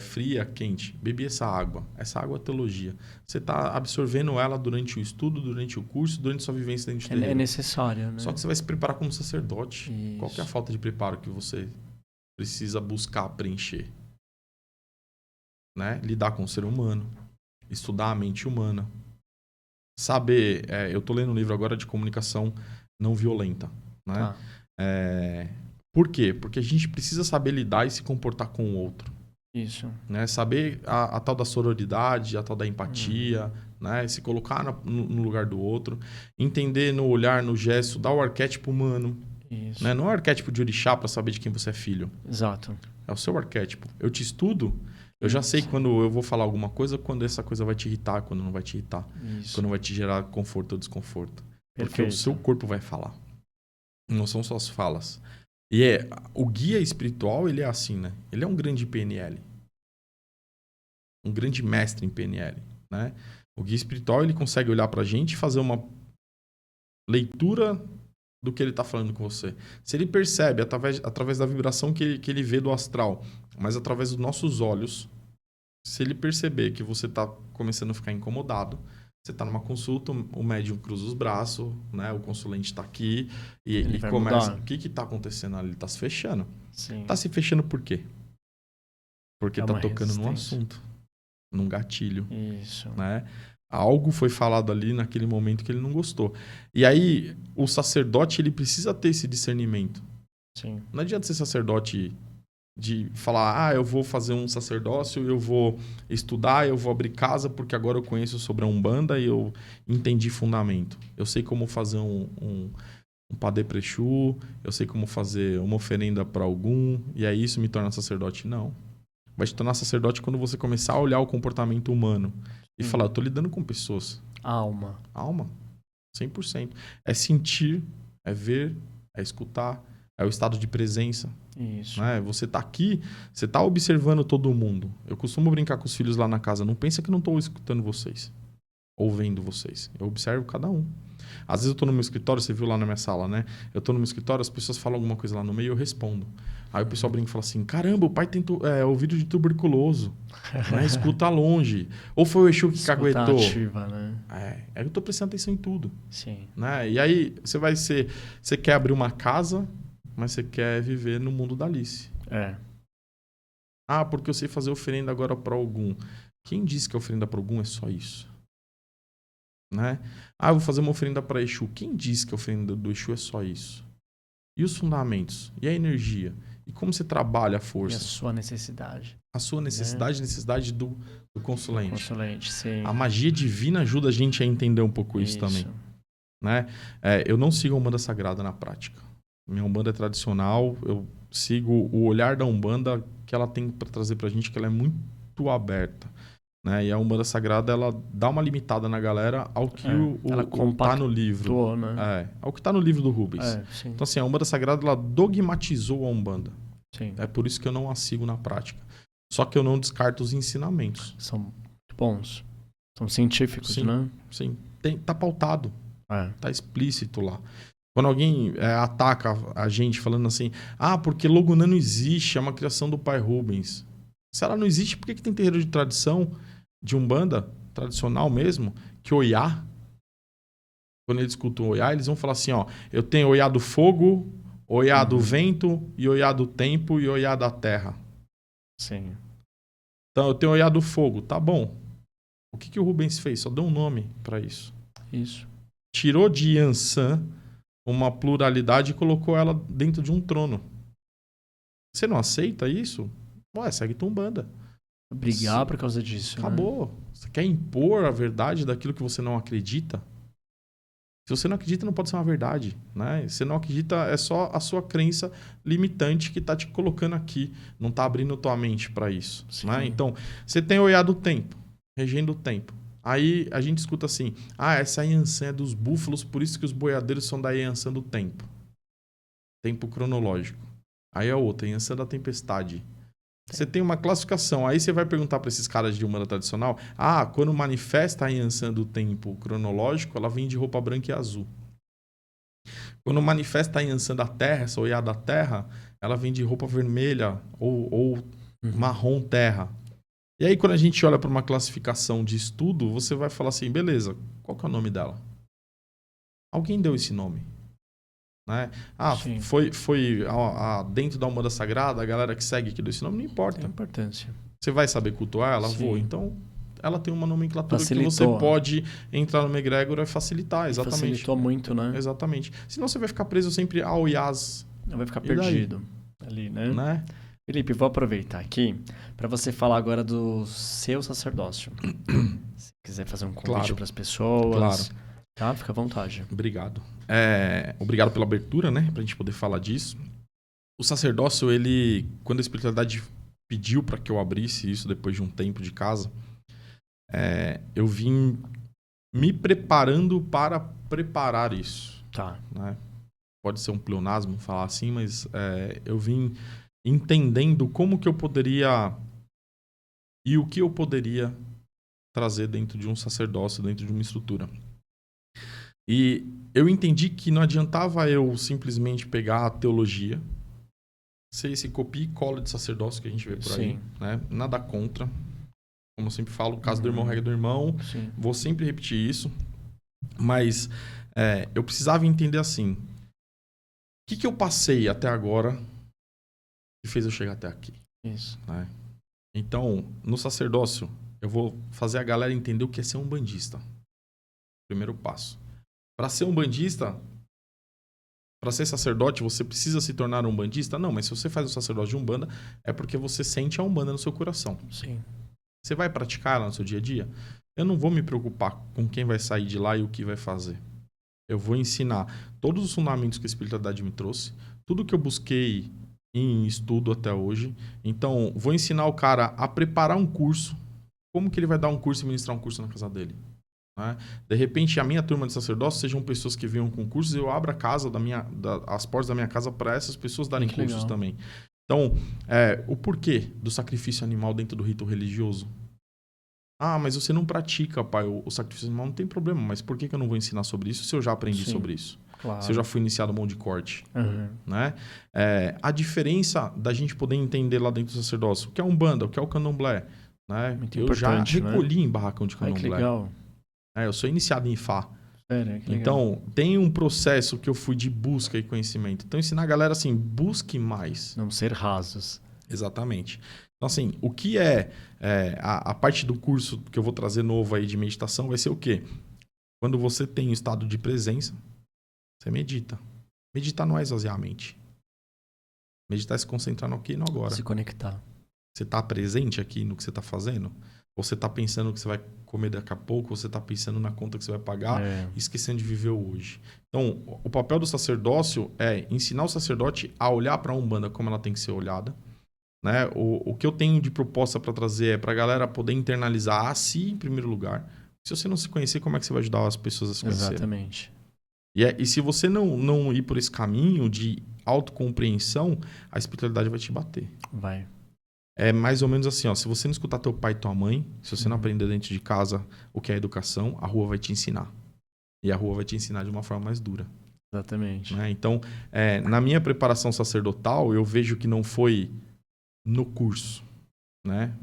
fria, quente. Bebi essa água. Essa água é teologia. Você está absorvendo ela durante o estudo, durante o curso, durante sua vivência dentro de terreiro. É necessário, né? Só que você vai se preparar como sacerdote. Isso. Qual que é a falta de preparo que você precisa buscar preencher? Né? Lidar com o ser humano. Estudar a mente humana. Saber... eu estou lendo um livro agora de comunicação não violenta. Né? Por quê? Porque a gente precisa saber lidar e se comportar com o outro. Isso. Né? Saber a tal da sororidade, a tal da empatia, né? Se colocar no lugar do outro. Entender no olhar, no gesto, dar o arquétipo humano. Isso. Né? Não é o arquétipo de orixá para saber de quem você é filho. Exato. É o seu arquétipo. Eu te estudo, eu já sei quando eu vou falar alguma coisa, quando essa coisa vai te irritar, quando não vai te irritar. Isso. Quando vai te gerar conforto ou desconforto. Perfeito. Porque o seu corpo vai falar. Não são só as falas. E o guia espiritual, ele é assim, né? Ele é um grande PNL. Um grande mestre em PNL, né? O guia espiritual, ele consegue olhar pra gente e fazer uma leitura do que ele tá falando com você. Se ele percebe, através da vibração que ele vê do astral, mas através dos nossos olhos, se ele perceber que você tá começando a ficar incomodado, você está numa consulta, o médium cruza os braços, né? O consulente está aqui e começa... Mudar. O que está acontecendo ali? Ele está se fechando. Está se fechando por quê? Porque está tocando num assunto, num gatilho. Isso. Né? Algo foi falado ali naquele momento que ele não gostou. E aí, o sacerdote, ele precisa ter esse discernimento. Sim. Não adianta ser sacerdote de falar, eu vou fazer um sacerdócio, eu vou estudar, eu vou abrir casa porque agora eu conheço sobre a Umbanda e eu entendi fundamento. Eu sei como fazer um padê prexu, eu sei como fazer uma oferenda para algum, e aí isso me torna sacerdote. Não. Vai te tornar sacerdote quando você começar a olhar o comportamento humano e falar, eu tô lidando com pessoas. Alma. 100%. É sentir, é ver, é escutar, é o estado de presença. Isso. Né? Você tá aqui, você tá observando todo mundo. Eu costumo brincar com os filhos lá na casa. Não pensa que não tô escutando vocês. Ou vendo vocês. Eu observo cada um. Às vezes eu tô no meu escritório, você viu lá na minha sala, né? Eu tô no meu escritório, as pessoas falam alguma coisa lá no meio e eu respondo. Aí o pessoal brinca e fala assim, caramba, o pai tem ouvido de tuberculoso. Né? Escuta longe. Ou foi o Exu que caguetou. Ativa, né? Eu tô prestando atenção em tudo. Sim. Né? E aí você quer abrir uma casa, mas você quer viver no mundo da Alice. Porque eu sei fazer oferenda agora para algum. Quem disse que a oferenda para algum é só isso? Né? Eu vou fazer uma oferenda para Exu. Quem disse que a oferenda do Exu é só isso? E os fundamentos? E a energia? E como você trabalha a força? E a sua necessidade. A sua necessidade, necessidade do consulente. Consulente, sim. A magia divina ajuda a gente a entender um pouco isso também. Né? Eu não sigo a Umbanda Sagrada na prática. Minha Umbanda é tradicional, eu sigo o olhar da Umbanda que ela tem para trazer pra gente, que ela é muito aberta. Né? E a Umbanda Sagrada, ela dá uma limitada na galera ao que tá no livro. Né? Ao que tá no livro do Rubens. Então, assim, a Umbanda Sagrada, ela dogmatizou a Umbanda. Sim. É por isso que eu não a sigo na prática. Só que eu não descarto os ensinamentos. São muito bons. São científicos, né? Sim. Tá pautado. Tá explícito lá. Quando alguém ataca a gente falando assim, porque Logunã não existe, é uma criação do pai Rubens. Se ela não existe, por que tem terreiro de tradição, de Umbanda, tradicional mesmo, que Oiá? Quando eles escutam Oiá, eles vão falar assim, eu tenho Oiá do fogo, Oiá do vento, e Oiá do tempo, e Oiá da terra. Sim. Então, eu tenho Oiá do fogo, tá bom. O que o Rubens fez? Só deu um nome para isso. Isso. Tirou de Yansan uma pluralidade e colocou ela dentro de um trono. Você não aceita isso? Segue tua Umbanda. Brigar por causa disso. Acabou. Né? Você quer impor a verdade daquilo que você não acredita? Se você não acredita, não pode ser uma verdade. Né? Se não acredita, é só a sua crença limitante que está te colocando aqui. Não está abrindo tua mente para isso. Né? Então, você tem o Oiá do tempo, regendo o tempo. Aí a gente escuta assim, essa Yansan é dos búfalos, por isso que os boiadeiros são da Yansan do tempo. Tempo cronológico. Aí a outra, Yansan da tempestade. Você tem uma classificação. Aí você vai perguntar para esses caras de Umbanda tradicional, quando manifesta a Yansan do tempo cronológico, ela vem de roupa branca e azul. Quando manifesta a Yansan da terra, essa Oiá da terra, ela vem de roupa vermelha ou marrom terra. E aí, quando a gente olha para uma classificação de estudo, você vai falar assim, beleza, qual que é o nome dela? Alguém deu esse nome. Né? Foi dentro da Umbanda Sagrada, a galera que segue que deu esse nome, não importa. Tem importância. Você vai saber cultuar ela? Vou. Então, ela tem uma nomenclatura Facilitou. Que você pode entrar no egrégora e facilitar. Exatamente. Facilitou muito, né? Exatamente. Senão você vai ficar preso sempre ao Oiás. Vai ficar perdido ali, né? Felipe, vou aproveitar aqui para você falar agora do seu sacerdócio. Se quiser fazer um convite para as pessoas, tá? Fica à vontade. Obrigado. Obrigado pela abertura, né? Pra gente poder falar disso. O sacerdócio, ele, quando a espiritualidade pediu para que eu abrisse isso depois de um tempo de casa, eu vim me preparando para preparar isso. Tá. Né? Pode ser um pleonasmo falar assim, mas eu vim entendendo como que eu poderia e o que eu poderia trazer dentro de um sacerdócio, dentro de uma estrutura. E eu entendi que não adiantava eu simplesmente pegar a teologia, ser esse copia e cola de sacerdócio que a gente vê por aí, né? Nada contra. Como eu sempre falo, caso do irmão, regra do irmão. Sim. Vou sempre repetir isso. Mas eu precisava entender assim, o que eu passei até agora que fez eu chegar até aqui. Isso. Né? Então, no sacerdócio, eu vou fazer a galera entender o que é ser um bandista. Primeiro passo. Para ser um bandista, para ser sacerdote, você precisa se tornar um bandista? Não, mas se você faz o sacerdócio de Umbanda, é porque você sente a Umbanda no seu coração. Sim. Você vai praticar ela no seu dia a dia? Eu não vou me preocupar com quem vai sair de lá e o que vai fazer. Eu vou ensinar todos os fundamentos que a espiritualidade me trouxe, tudo que eu busquei em estudo até hoje. Então, vou ensinar o cara a preparar um curso. Como que ele vai dar um curso e ministrar um curso na casa dele? Né? De repente, a minha turma de sacerdócio sejam pessoas que venham com cursos e eu abro a casa as portas da minha casa para essas pessoas darem cursos também. Então, o porquê do sacrifício animal dentro do rito religioso? Ah, mas você não pratica, pai, o sacrifício animal, não tem problema. Mas por que eu não vou ensinar sobre isso se eu já aprendi sobre isso? Claro. Se eu já fui iniciado no mão de corte. Né? A diferença da gente poder entender lá dentro do sacerdócio, o que é Umbanda, o que é o Candomblé. Né? Eu já recolhi em barracão de Candomblé. Que legal. Eu sou iniciado em Ifá. Que então, tem um processo que eu fui de busca e conhecimento. Então, ensinar a galera assim, busque mais. Não ser rasos. Exatamente. Então, assim, o que a parte do curso que eu vou trazer novo aí de meditação vai ser o quê? Quando você tem o estado de presença, você medita. Meditar não é esvaziar a mente. Meditar é se concentrar no aqui e no agora. Se conectar. Você está presente aqui no que você está fazendo? Ou você está pensando no que você vai comer daqui a pouco? Ou você está pensando na conta que você vai pagar e esquecendo de viver o hoje? Então, o papel do sacerdócio é ensinar o sacerdote a olhar para a Umbanda como ela tem que ser olhada. Né? O que eu tenho de proposta para trazer é para a galera poder internalizar a si em primeiro lugar. Se você não se conhecer, como é que você vai ajudar as pessoas a se conhecer? Exatamente. E se você não ir por esse caminho de autocompreensão, a espiritualidade vai te bater. Vai. É mais ou menos assim, ó, se você não escutar teu pai e tua mãe, se você não aprender dentro de casa o que é educação, a rua vai te ensinar. E a rua vai te ensinar de uma forma mais dura. Exatamente. Né? Então, na minha preparação sacerdotal, eu vejo que não foi no curso, né?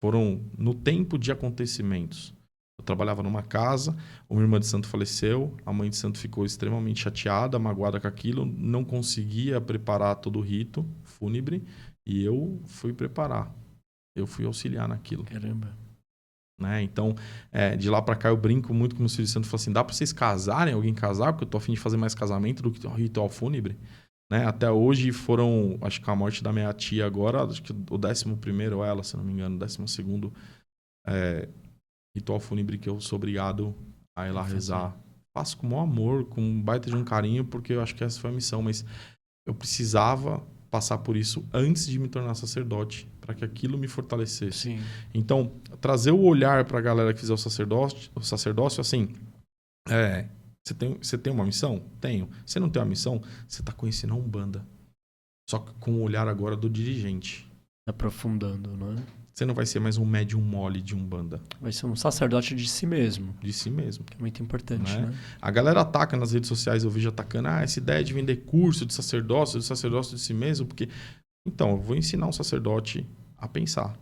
Foram no tempo de acontecimentos. Eu trabalhava numa casa, uma irmã de santo faleceu, a mãe de santo ficou extremamente chateada, magoada com aquilo, não conseguia preparar todo o rito fúnebre e eu fui preparar. Eu fui auxiliar naquilo. Caramba. Né? Então, de lá pra cá eu brinco muito com o meu filho de santo, falo assim, dá pra vocês casarem, alguém casar, porque eu tô a fim de fazer mais casamento do que um ritual fúnebre. Né? Até hoje foram, acho que a morte da minha tia agora, acho que o 11º ela, se não me engano, o 12º ritual fúnebre que eu sou obrigado a ir lá rezar. Faço com o maior amor, com um baita de um carinho, porque eu acho que essa foi a missão, mas eu precisava passar por isso antes de me tornar sacerdote, para que aquilo me fortalecesse. Sim. Então, trazer o olhar para a galera que fizer o sacerdócio assim, você tem uma missão? Tenho. Você não tem uma missão? Você está conhecendo a Umbanda. Só que com o olhar agora do dirigente. Aprofundando, não é? Você não vai ser mais um médium mole de Umbanda. Vai ser um sacerdote de si mesmo. De si mesmo. Que é muito importante, né? A galera ataca nas redes sociais, eu vejo atacando, essa ideia de vender curso de sacerdócio de si mesmo, porque... Então, eu vou ensinar um sacerdote a pensar.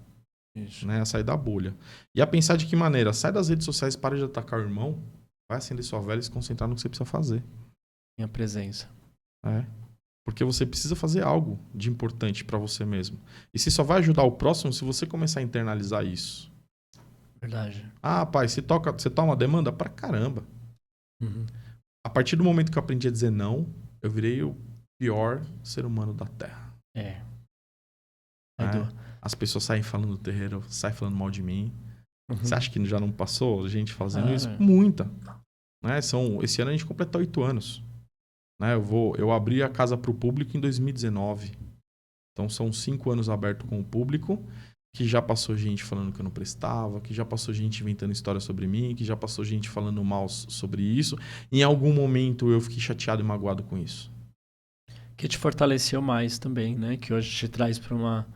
Isso. Né? A sair da bolha. E a pensar de que maneira? Sai das redes sociais, para de atacar o irmão, vai acender sua vela e se concentrar no que você precisa fazer. Minha presença. Porque você precisa fazer algo de importante para você mesmo. E você só vai ajudar o próximo se você começar a internalizar isso. Verdade. Ah, pai, você toma demanda? Pra caramba. Uhum. A partir do momento que eu aprendi a dizer não, eu virei o pior ser humano da Terra. as pessoas saem falando do terreiro, saem falando mal de mim. Você acha que já não passou gente fazendo isso? Muita. Né? Esse ano a gente completa 8 anos. Né? Eu abri a casa para o público em 2019. Então são 5 anos aberto com o público, que já passou gente falando que eu não prestava, que já passou gente inventando história sobre mim, que já passou gente falando mal sobre isso. Em algum momento eu fiquei chateado e magoado com isso. Que te fortaleceu mais também, né? Que hoje te traz para uma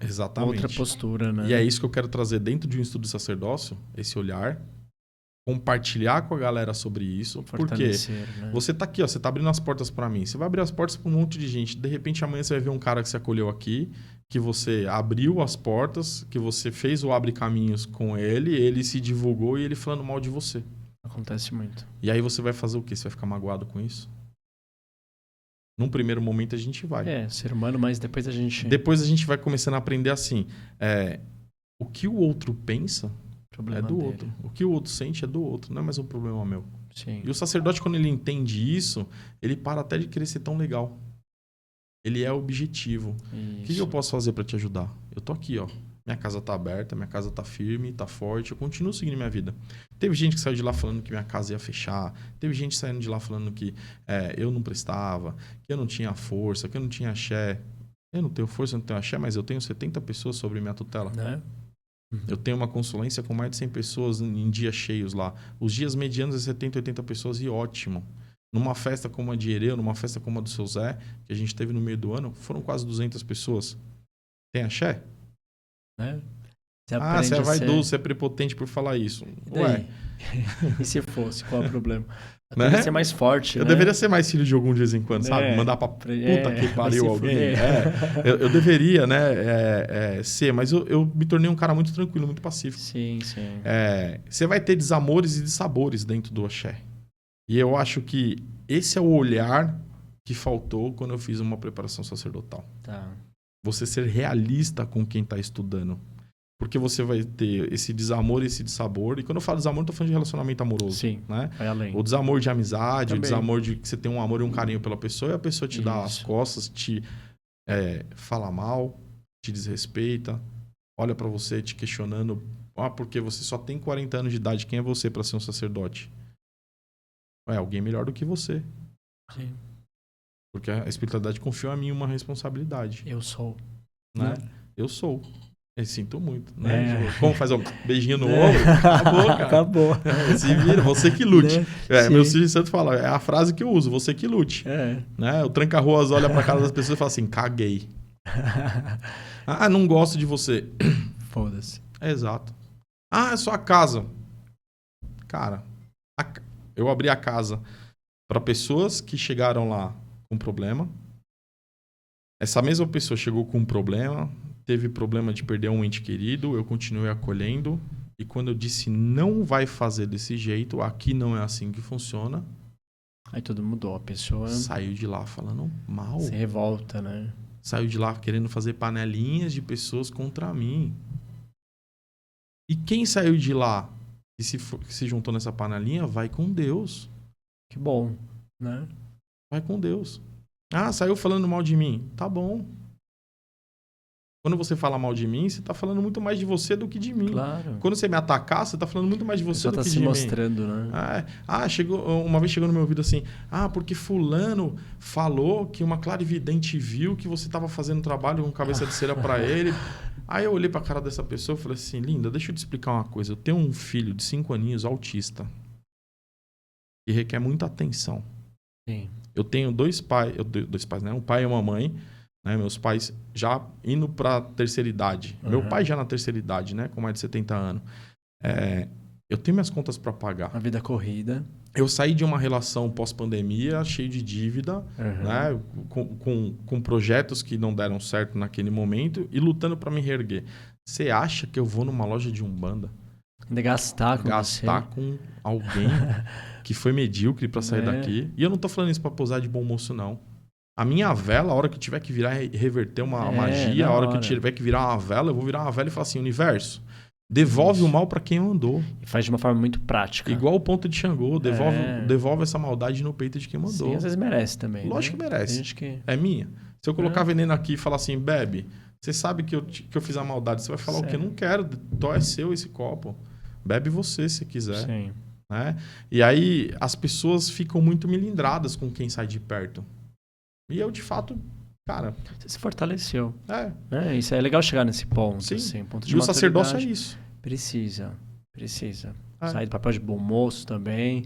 outra postura, né? E é isso que eu quero trazer dentro de um estudo de sacerdócio, esse olhar, compartilhar com a galera sobre isso. Porque né? Você tá aqui, ó, você tá abrindo as portas para mim. Você vai abrir as portas para um monte de gente. De repente, amanhã você vai ver um cara que se acolheu aqui, que você abriu as portas, que você fez o abre caminhos com ele se divulgou e ele falando mal de você. Acontece muito. E aí você vai fazer o quê? Você vai ficar magoado com isso? Num primeiro momento a gente vai. Ser humano, mas depois a gente... Depois a gente vai começando a aprender assim. O que o outro pensa é do outro. O que o outro sente é do outro. Não é mais um problema meu. Sim. E o sacerdote, quando ele entende isso, ele para até de querer ser tão legal. Ele é objetivo. Isso. O que eu posso fazer para te ajudar? Eu tô aqui, ó. Minha casa tá aberta, minha casa tá firme, tá forte. Eu continuo seguindo minha vida. Teve gente que saiu de lá falando que minha casa ia fechar. Teve gente saindo de lá falando que eu não prestava, que eu não tinha força, que eu não tinha axé. Eu não tenho força, eu não tenho axé, mas eu tenho 70 pessoas sobre minha tutela. Né? Eu tenho uma consulência com mais de 100 pessoas em dias cheios lá. Os dias medianos é 70, 80 pessoas e ótimo. Numa festa como a de Hereu, numa festa como a do seu Zé, que a gente teve no meio do ano, foram quase 200 pessoas. Tem axé? Você é vaidoso, você é prepotente por falar isso. Ué. E se fosse, qual é o problema? Eu deveria ser mais forte, Eu deveria ser mais filho de algum de vez em quando, sabe? Mandar pra puta que pariu alguém. Eu deveria, né, ser, mas eu me tornei um cara muito tranquilo, muito pacífico. Sim, sim. Você vai ter desamores e dissabores dentro do axé. E eu acho que esse é o olhar que faltou quando eu fiz uma preparação sacerdotal. Tá. Você ser realista com quem está estudando. Porque você vai ter esse desamor e esse dissabor. E quando eu falo desamor, não estou falando de relacionamento amoroso. Sim, né? vai além. O desamor de amizade, também. O desamor de que você tem um amor e um carinho pela pessoa e a pessoa te dá as costas, te fala mal, te desrespeita, olha para você te questionando. Porque você só tem 40 anos de idade, quem é você para ser um sacerdote? Alguém melhor do que você. Sim. Porque a espiritualidade confiou a mim uma responsabilidade. Eu sou. Né? Eu sou. Eu sinto muito. Né? Como faz um beijinho no ombro? Acabou, cara. Acabou. Se vira, você que lute. Meu Silvio Santos fala, é a frase que eu uso, você que lute. Né? O tranca-ruas olha pra cara das pessoas e fala assim, caguei. Não gosto de você. Foda-se. Exato. É só a casa. Cara, eu abri a casa para pessoas que chegaram lá com problema. Essa mesma pessoa chegou com um problema, teve problema de perder um ente querido, eu continuei acolhendo. E quando eu disse não vai fazer desse jeito, aqui não é assim que funciona. Aí tudo mudou, a pessoa... Saiu de lá falando mal. Se revolta, né? Saiu de lá querendo fazer panelinhas de pessoas contra mim. E quem saiu de lá e se juntou nessa panelinha, vai com Deus. Que bom, né? Vai com Deus. Saiu falando mal de mim. Tá bom. Quando você fala mal de mim, você tá falando muito mais de você do que de mim. Claro. Quando você me atacar, você tá falando muito mais de você do que de mim. Só tá se mostrando, né? Uma vez chegou no meu ouvido assim, porque fulano falou que uma clarividente viu que você tava fazendo trabalho com cabeça de cera pra ele. Aí eu olhei pra cara dessa pessoa e falei assim, linda, deixa eu te explicar uma coisa. Eu tenho um filho de 5 aninhos, autista, que requer muita atenção. Sim. Eu tenho dois pais, né? Um pai e uma mãe, né? Meus pais já indo pra terceira idade. Uhum. Meu pai já na terceira idade, né? Com mais de 70 anos. Eu tenho minhas contas para pagar. A vida corrida. Eu saí de uma relação pós-pandemia cheio de dívida, né? Com projetos que não deram certo naquele momento e lutando para me reerguer. Você acha que eu vou numa loja de Umbanda? Ainda gastar com alguém que foi medíocre para sair daqui. E eu não tô falando isso para posar de bom moço, não. A minha vela, a hora que tiver que virar e reverter uma magia, a hora que tiver que virar uma vela, eu vou virar uma vela e falar assim, universo, devolve o mal para quem mandou. E faz de uma forma muito prática. Igual o ponto de Xangô, devolve essa maldade no peito de quem mandou. Sim, às vezes merece também. Lógico que merece. Tem gente que... É minha. Se eu colocar veneno aqui e falar assim, bebe, Você sabe que eu fiz a maldade. Você vai falar o quê? Sério? Não quero. Tó é seu esse copo. Bebe você se quiser. Sim. Né? E aí as pessoas ficam muito melindradas com quem sai de perto. E eu, de fato, cara... Você se fortaleceu. É. Isso é legal chegar nesse ponto. Sim. Assim, ponto de E o sacerdócio é maturidade. isso. Precisa. É. Sair do papel de bom moço também.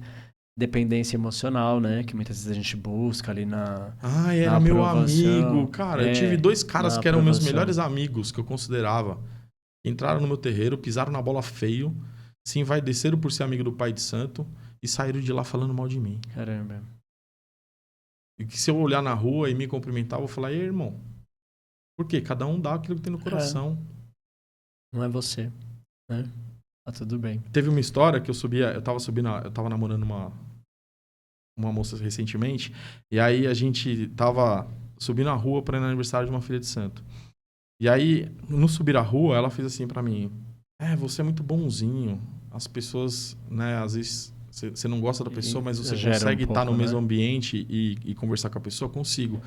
Dependência emocional, né? Que muitas vezes a gente busca ali na Era meu aprovação. amigo. Cara, eu tive 2 caras na que eram meus aprovação. melhores amigos, que eu considerava. Entraram no meu terreiro, pisaram na bola feio, se envaideceram por ser amigo do pai de santo e saíram de lá falando mal de mim. Caramba. E que se eu olhar na rua e me cumprimentar, eu vou falar, ei, irmão, por quê? Cada um dá aquilo que tem no coração. Não é você, né? Tá tudo bem. Teve uma história que eu tava namorando uma moça recentemente, e aí a gente tava subindo a rua para ir no aniversário de uma filha de santo. E aí, no subir a rua, ela fez assim pra mim, você é muito bonzinho, as pessoas, né, às vezes você não gosta da pessoa, mas você consegue estar no mesmo ambiente e conversar com a pessoa? Consigo.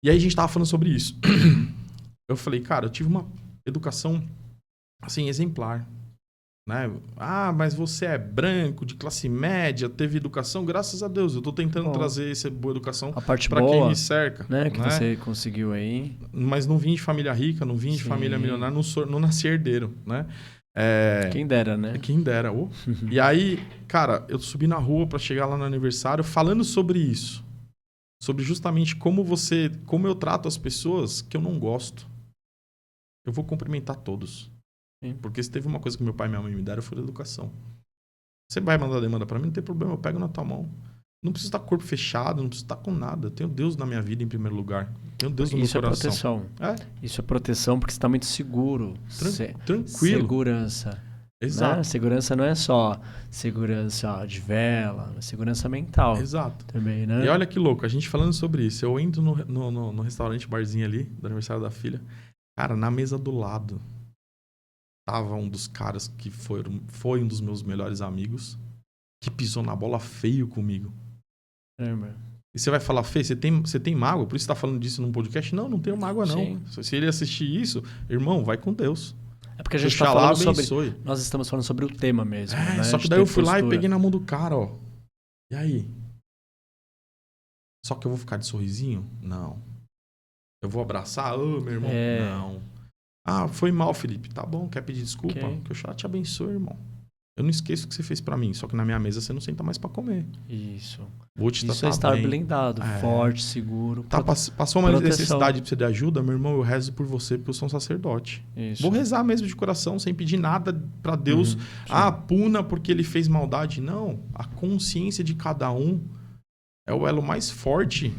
E aí a gente tava falando sobre isso. Eu falei, cara, eu tive uma educação, assim, exemplar. Né? Mas você é branco, de classe média, teve educação, graças a Deus. Eu tô tentando trazer essa boa educação para quem me cerca. Né? Que você conseguiu aí. Mas não vim de família rica, não vim de família milionária, não nasci herdeiro, né? Quem dera, né? Quem dera. E aí, cara, eu subi na rua para chegar lá no aniversário falando sobre isso. Sobre justamente como eu trato as pessoas que eu não gosto. Eu vou cumprimentar todos. Porque se teve uma coisa que meu pai e minha mãe me deram, foi a educação. Você vai mandar demanda pra mim, não tem problema, eu pego na tua mão. Não preciso estar com o corpo fechado, não preciso estar com nada. Eu tenho Deus na minha vida em primeiro lugar. Tenho Deus no meu coração. Isso é proteção. Isso é proteção porque você está muito seguro. Tranquilo. Segurança. Exato. Né? Segurança não é só segurança de vela, é segurança mental. Exato. Também, né? E olha que louco, a gente falando sobre isso. Eu entro no restaurante barzinho ali, do aniversário da filha. Cara, na mesa do lado tava um dos caras que foi um dos meus melhores amigos, que pisou na bola feio comigo. E você vai falar, Fê, você tem mágoa? Por isso você tá falando disso num podcast? Não tenho mágoa, não. Sim. Se ele assistir isso, irmão, vai com Deus. É porque a gente tá falando sobre... Nós estamos falando sobre o tema mesmo, né? Só que daí eu fui lá e peguei na mão do cara, ó. E aí? Só que eu vou ficar de sorrisinho? Não. Eu vou abraçar? Meu irmão? Não. Foi mal, Felipe. Tá bom, quer pedir desculpa? Que o chá te abençoe, irmão. Eu não esqueço o que você fez pra mim, só que na minha mesa você não senta mais pra comer. Isso. Vou te Isso é estar blindado, forte, seguro. Passou uma necessidade de você de ajuda, meu irmão, eu rezo por você porque eu sou um sacerdote. Isso. Vou rezar mesmo de coração, sem pedir nada pra Deus. Puna porque ele fez maldade. Não, a consciência de cada um é o elo mais forte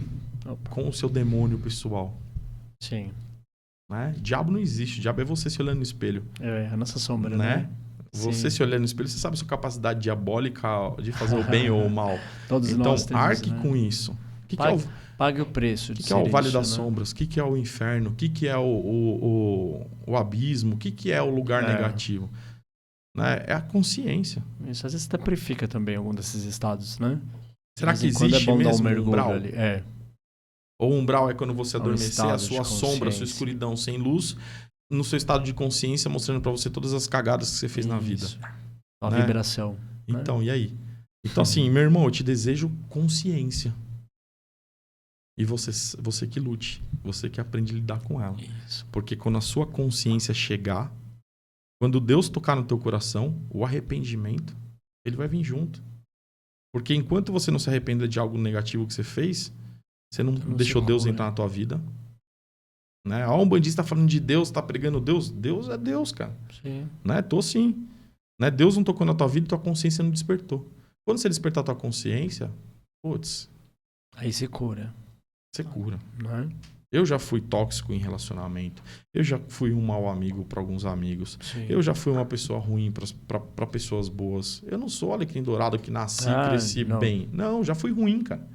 com o seu demônio pessoal. Sim. Né? Diabo não existe, diabo é você se olhando no espelho. É a nossa sombra, né? Você se olhando no espelho, você sabe a sua capacidade diabólica de fazer o bem ou o mal. Todos nós temos, arque com isso. Pague o preço. O que é o Vale das Sombras? O que é o inferno? O que é o abismo? O que é o lugar negativo? Né? É a consciência. Isso às vezes até purifica também algum desses estados, né? Será que existe mesmo um umbral? Ali. Ou umbral é quando você adormecer, a sua sombra, a sua escuridão sem luz, no seu estado de consciência, mostrando pra você todas as cagadas que você fez na vida. A vibração. Então, e aí? Então, assim, meu irmão, eu te desejo consciência. E você que lute. Você que aprende a lidar com ela. Isso. Porque quando a sua consciência chegar, quando Deus tocar no teu coração, o arrependimento, ele vai vir junto. Porque enquanto você não se arrependa de algo negativo que você fez, você não deixou Deus entrar na tua vida. Né? Um bandista tá falando de Deus, tá pregando Deus. Deus é Deus, cara. Sim. Né? Tô sim. Né? Deus não tocou na tua vida e tua consciência não despertou. Quando você despertar a tua consciência, putz. Aí você cura. Você cura. Né? Eu já fui tóxico em relacionamento. Eu já fui um mau amigo para alguns amigos. Sim. Eu já fui uma pessoa ruim para pessoas boas. Eu não sou alecrim dourado que nasci e cresci bem. Não, já fui ruim, cara.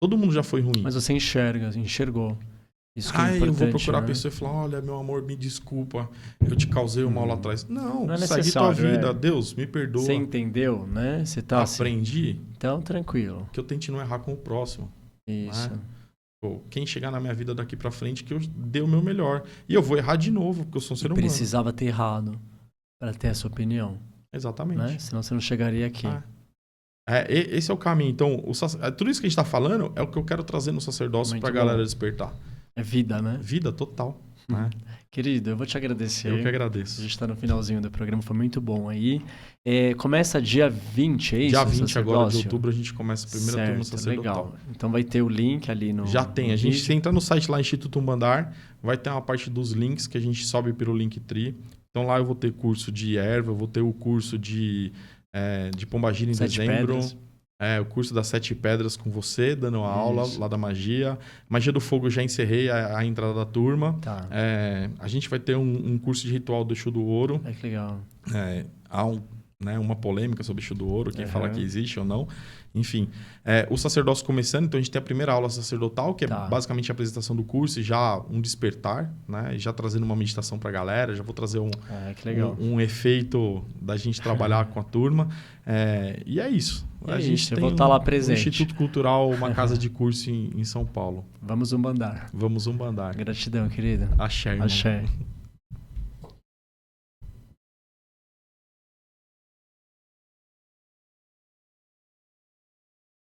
Todo mundo já foi ruim. Mas você enxergou. Isso que é eu vou procurar a pessoa e falar, olha, meu amor, me desculpa, eu te causei um mal lá atrás. Não é segue tua vida, Deus, me perdoa. Você entendeu, né? Você tá aprendi. Então, tranquilo. Que eu tente não errar com o próximo. Isso. Né? Pô, quem chegar na minha vida daqui para frente, que eu dê o meu melhor. E eu vou errar de novo, porque eu sou um ser humano. Precisava ter errado para ter a sua opinião. Exatamente. Né? Senão você não chegaria aqui. Esse é o caminho. Então, tudo isso que a gente está falando é o que eu quero trazer no sacerdócio para a galera despertar. É vida, né? Vida total. Né? Querido, eu vou te agradecer. Eu que agradeço. A gente está no finalzinho do programa, foi muito bom aí. Começa dia 20, é isso? Dia 20 agora de outubro a gente começa a primeira turma sacerdotal. Legal. Então vai ter o link ali no... Já tem. A gente entra no site lá, Instituto Umbandar, vai ter uma parte dos links que a gente sobe pelo Linktree. Então lá eu vou ter curso de erva, eu vou ter o curso de Pombagira em dezembro. O curso das 7 pedras com você, dando a aula lá da magia. Magia do fogo, eu já encerrei a entrada da turma. Tá. A gente vai ter um curso de ritual do Exu do Ouro. Que legal. Há uma polêmica sobre Exu do Ouro, quem fala que existe ou não. Enfim, o sacerdócio começando, então a gente tem a primeira aula sacerdotal, que é basicamente a apresentação do curso e já um despertar, né? Já trazendo uma meditação para a galera, já vou trazer um efeito da gente trabalhar com a turma. E é isso. A gente eu vou estar lá presente. Um Instituto Cultural, uma casa de curso em São Paulo. Vamos umbandar. Vamos umbandar. Gratidão, querido. Axé, irmão. Axé.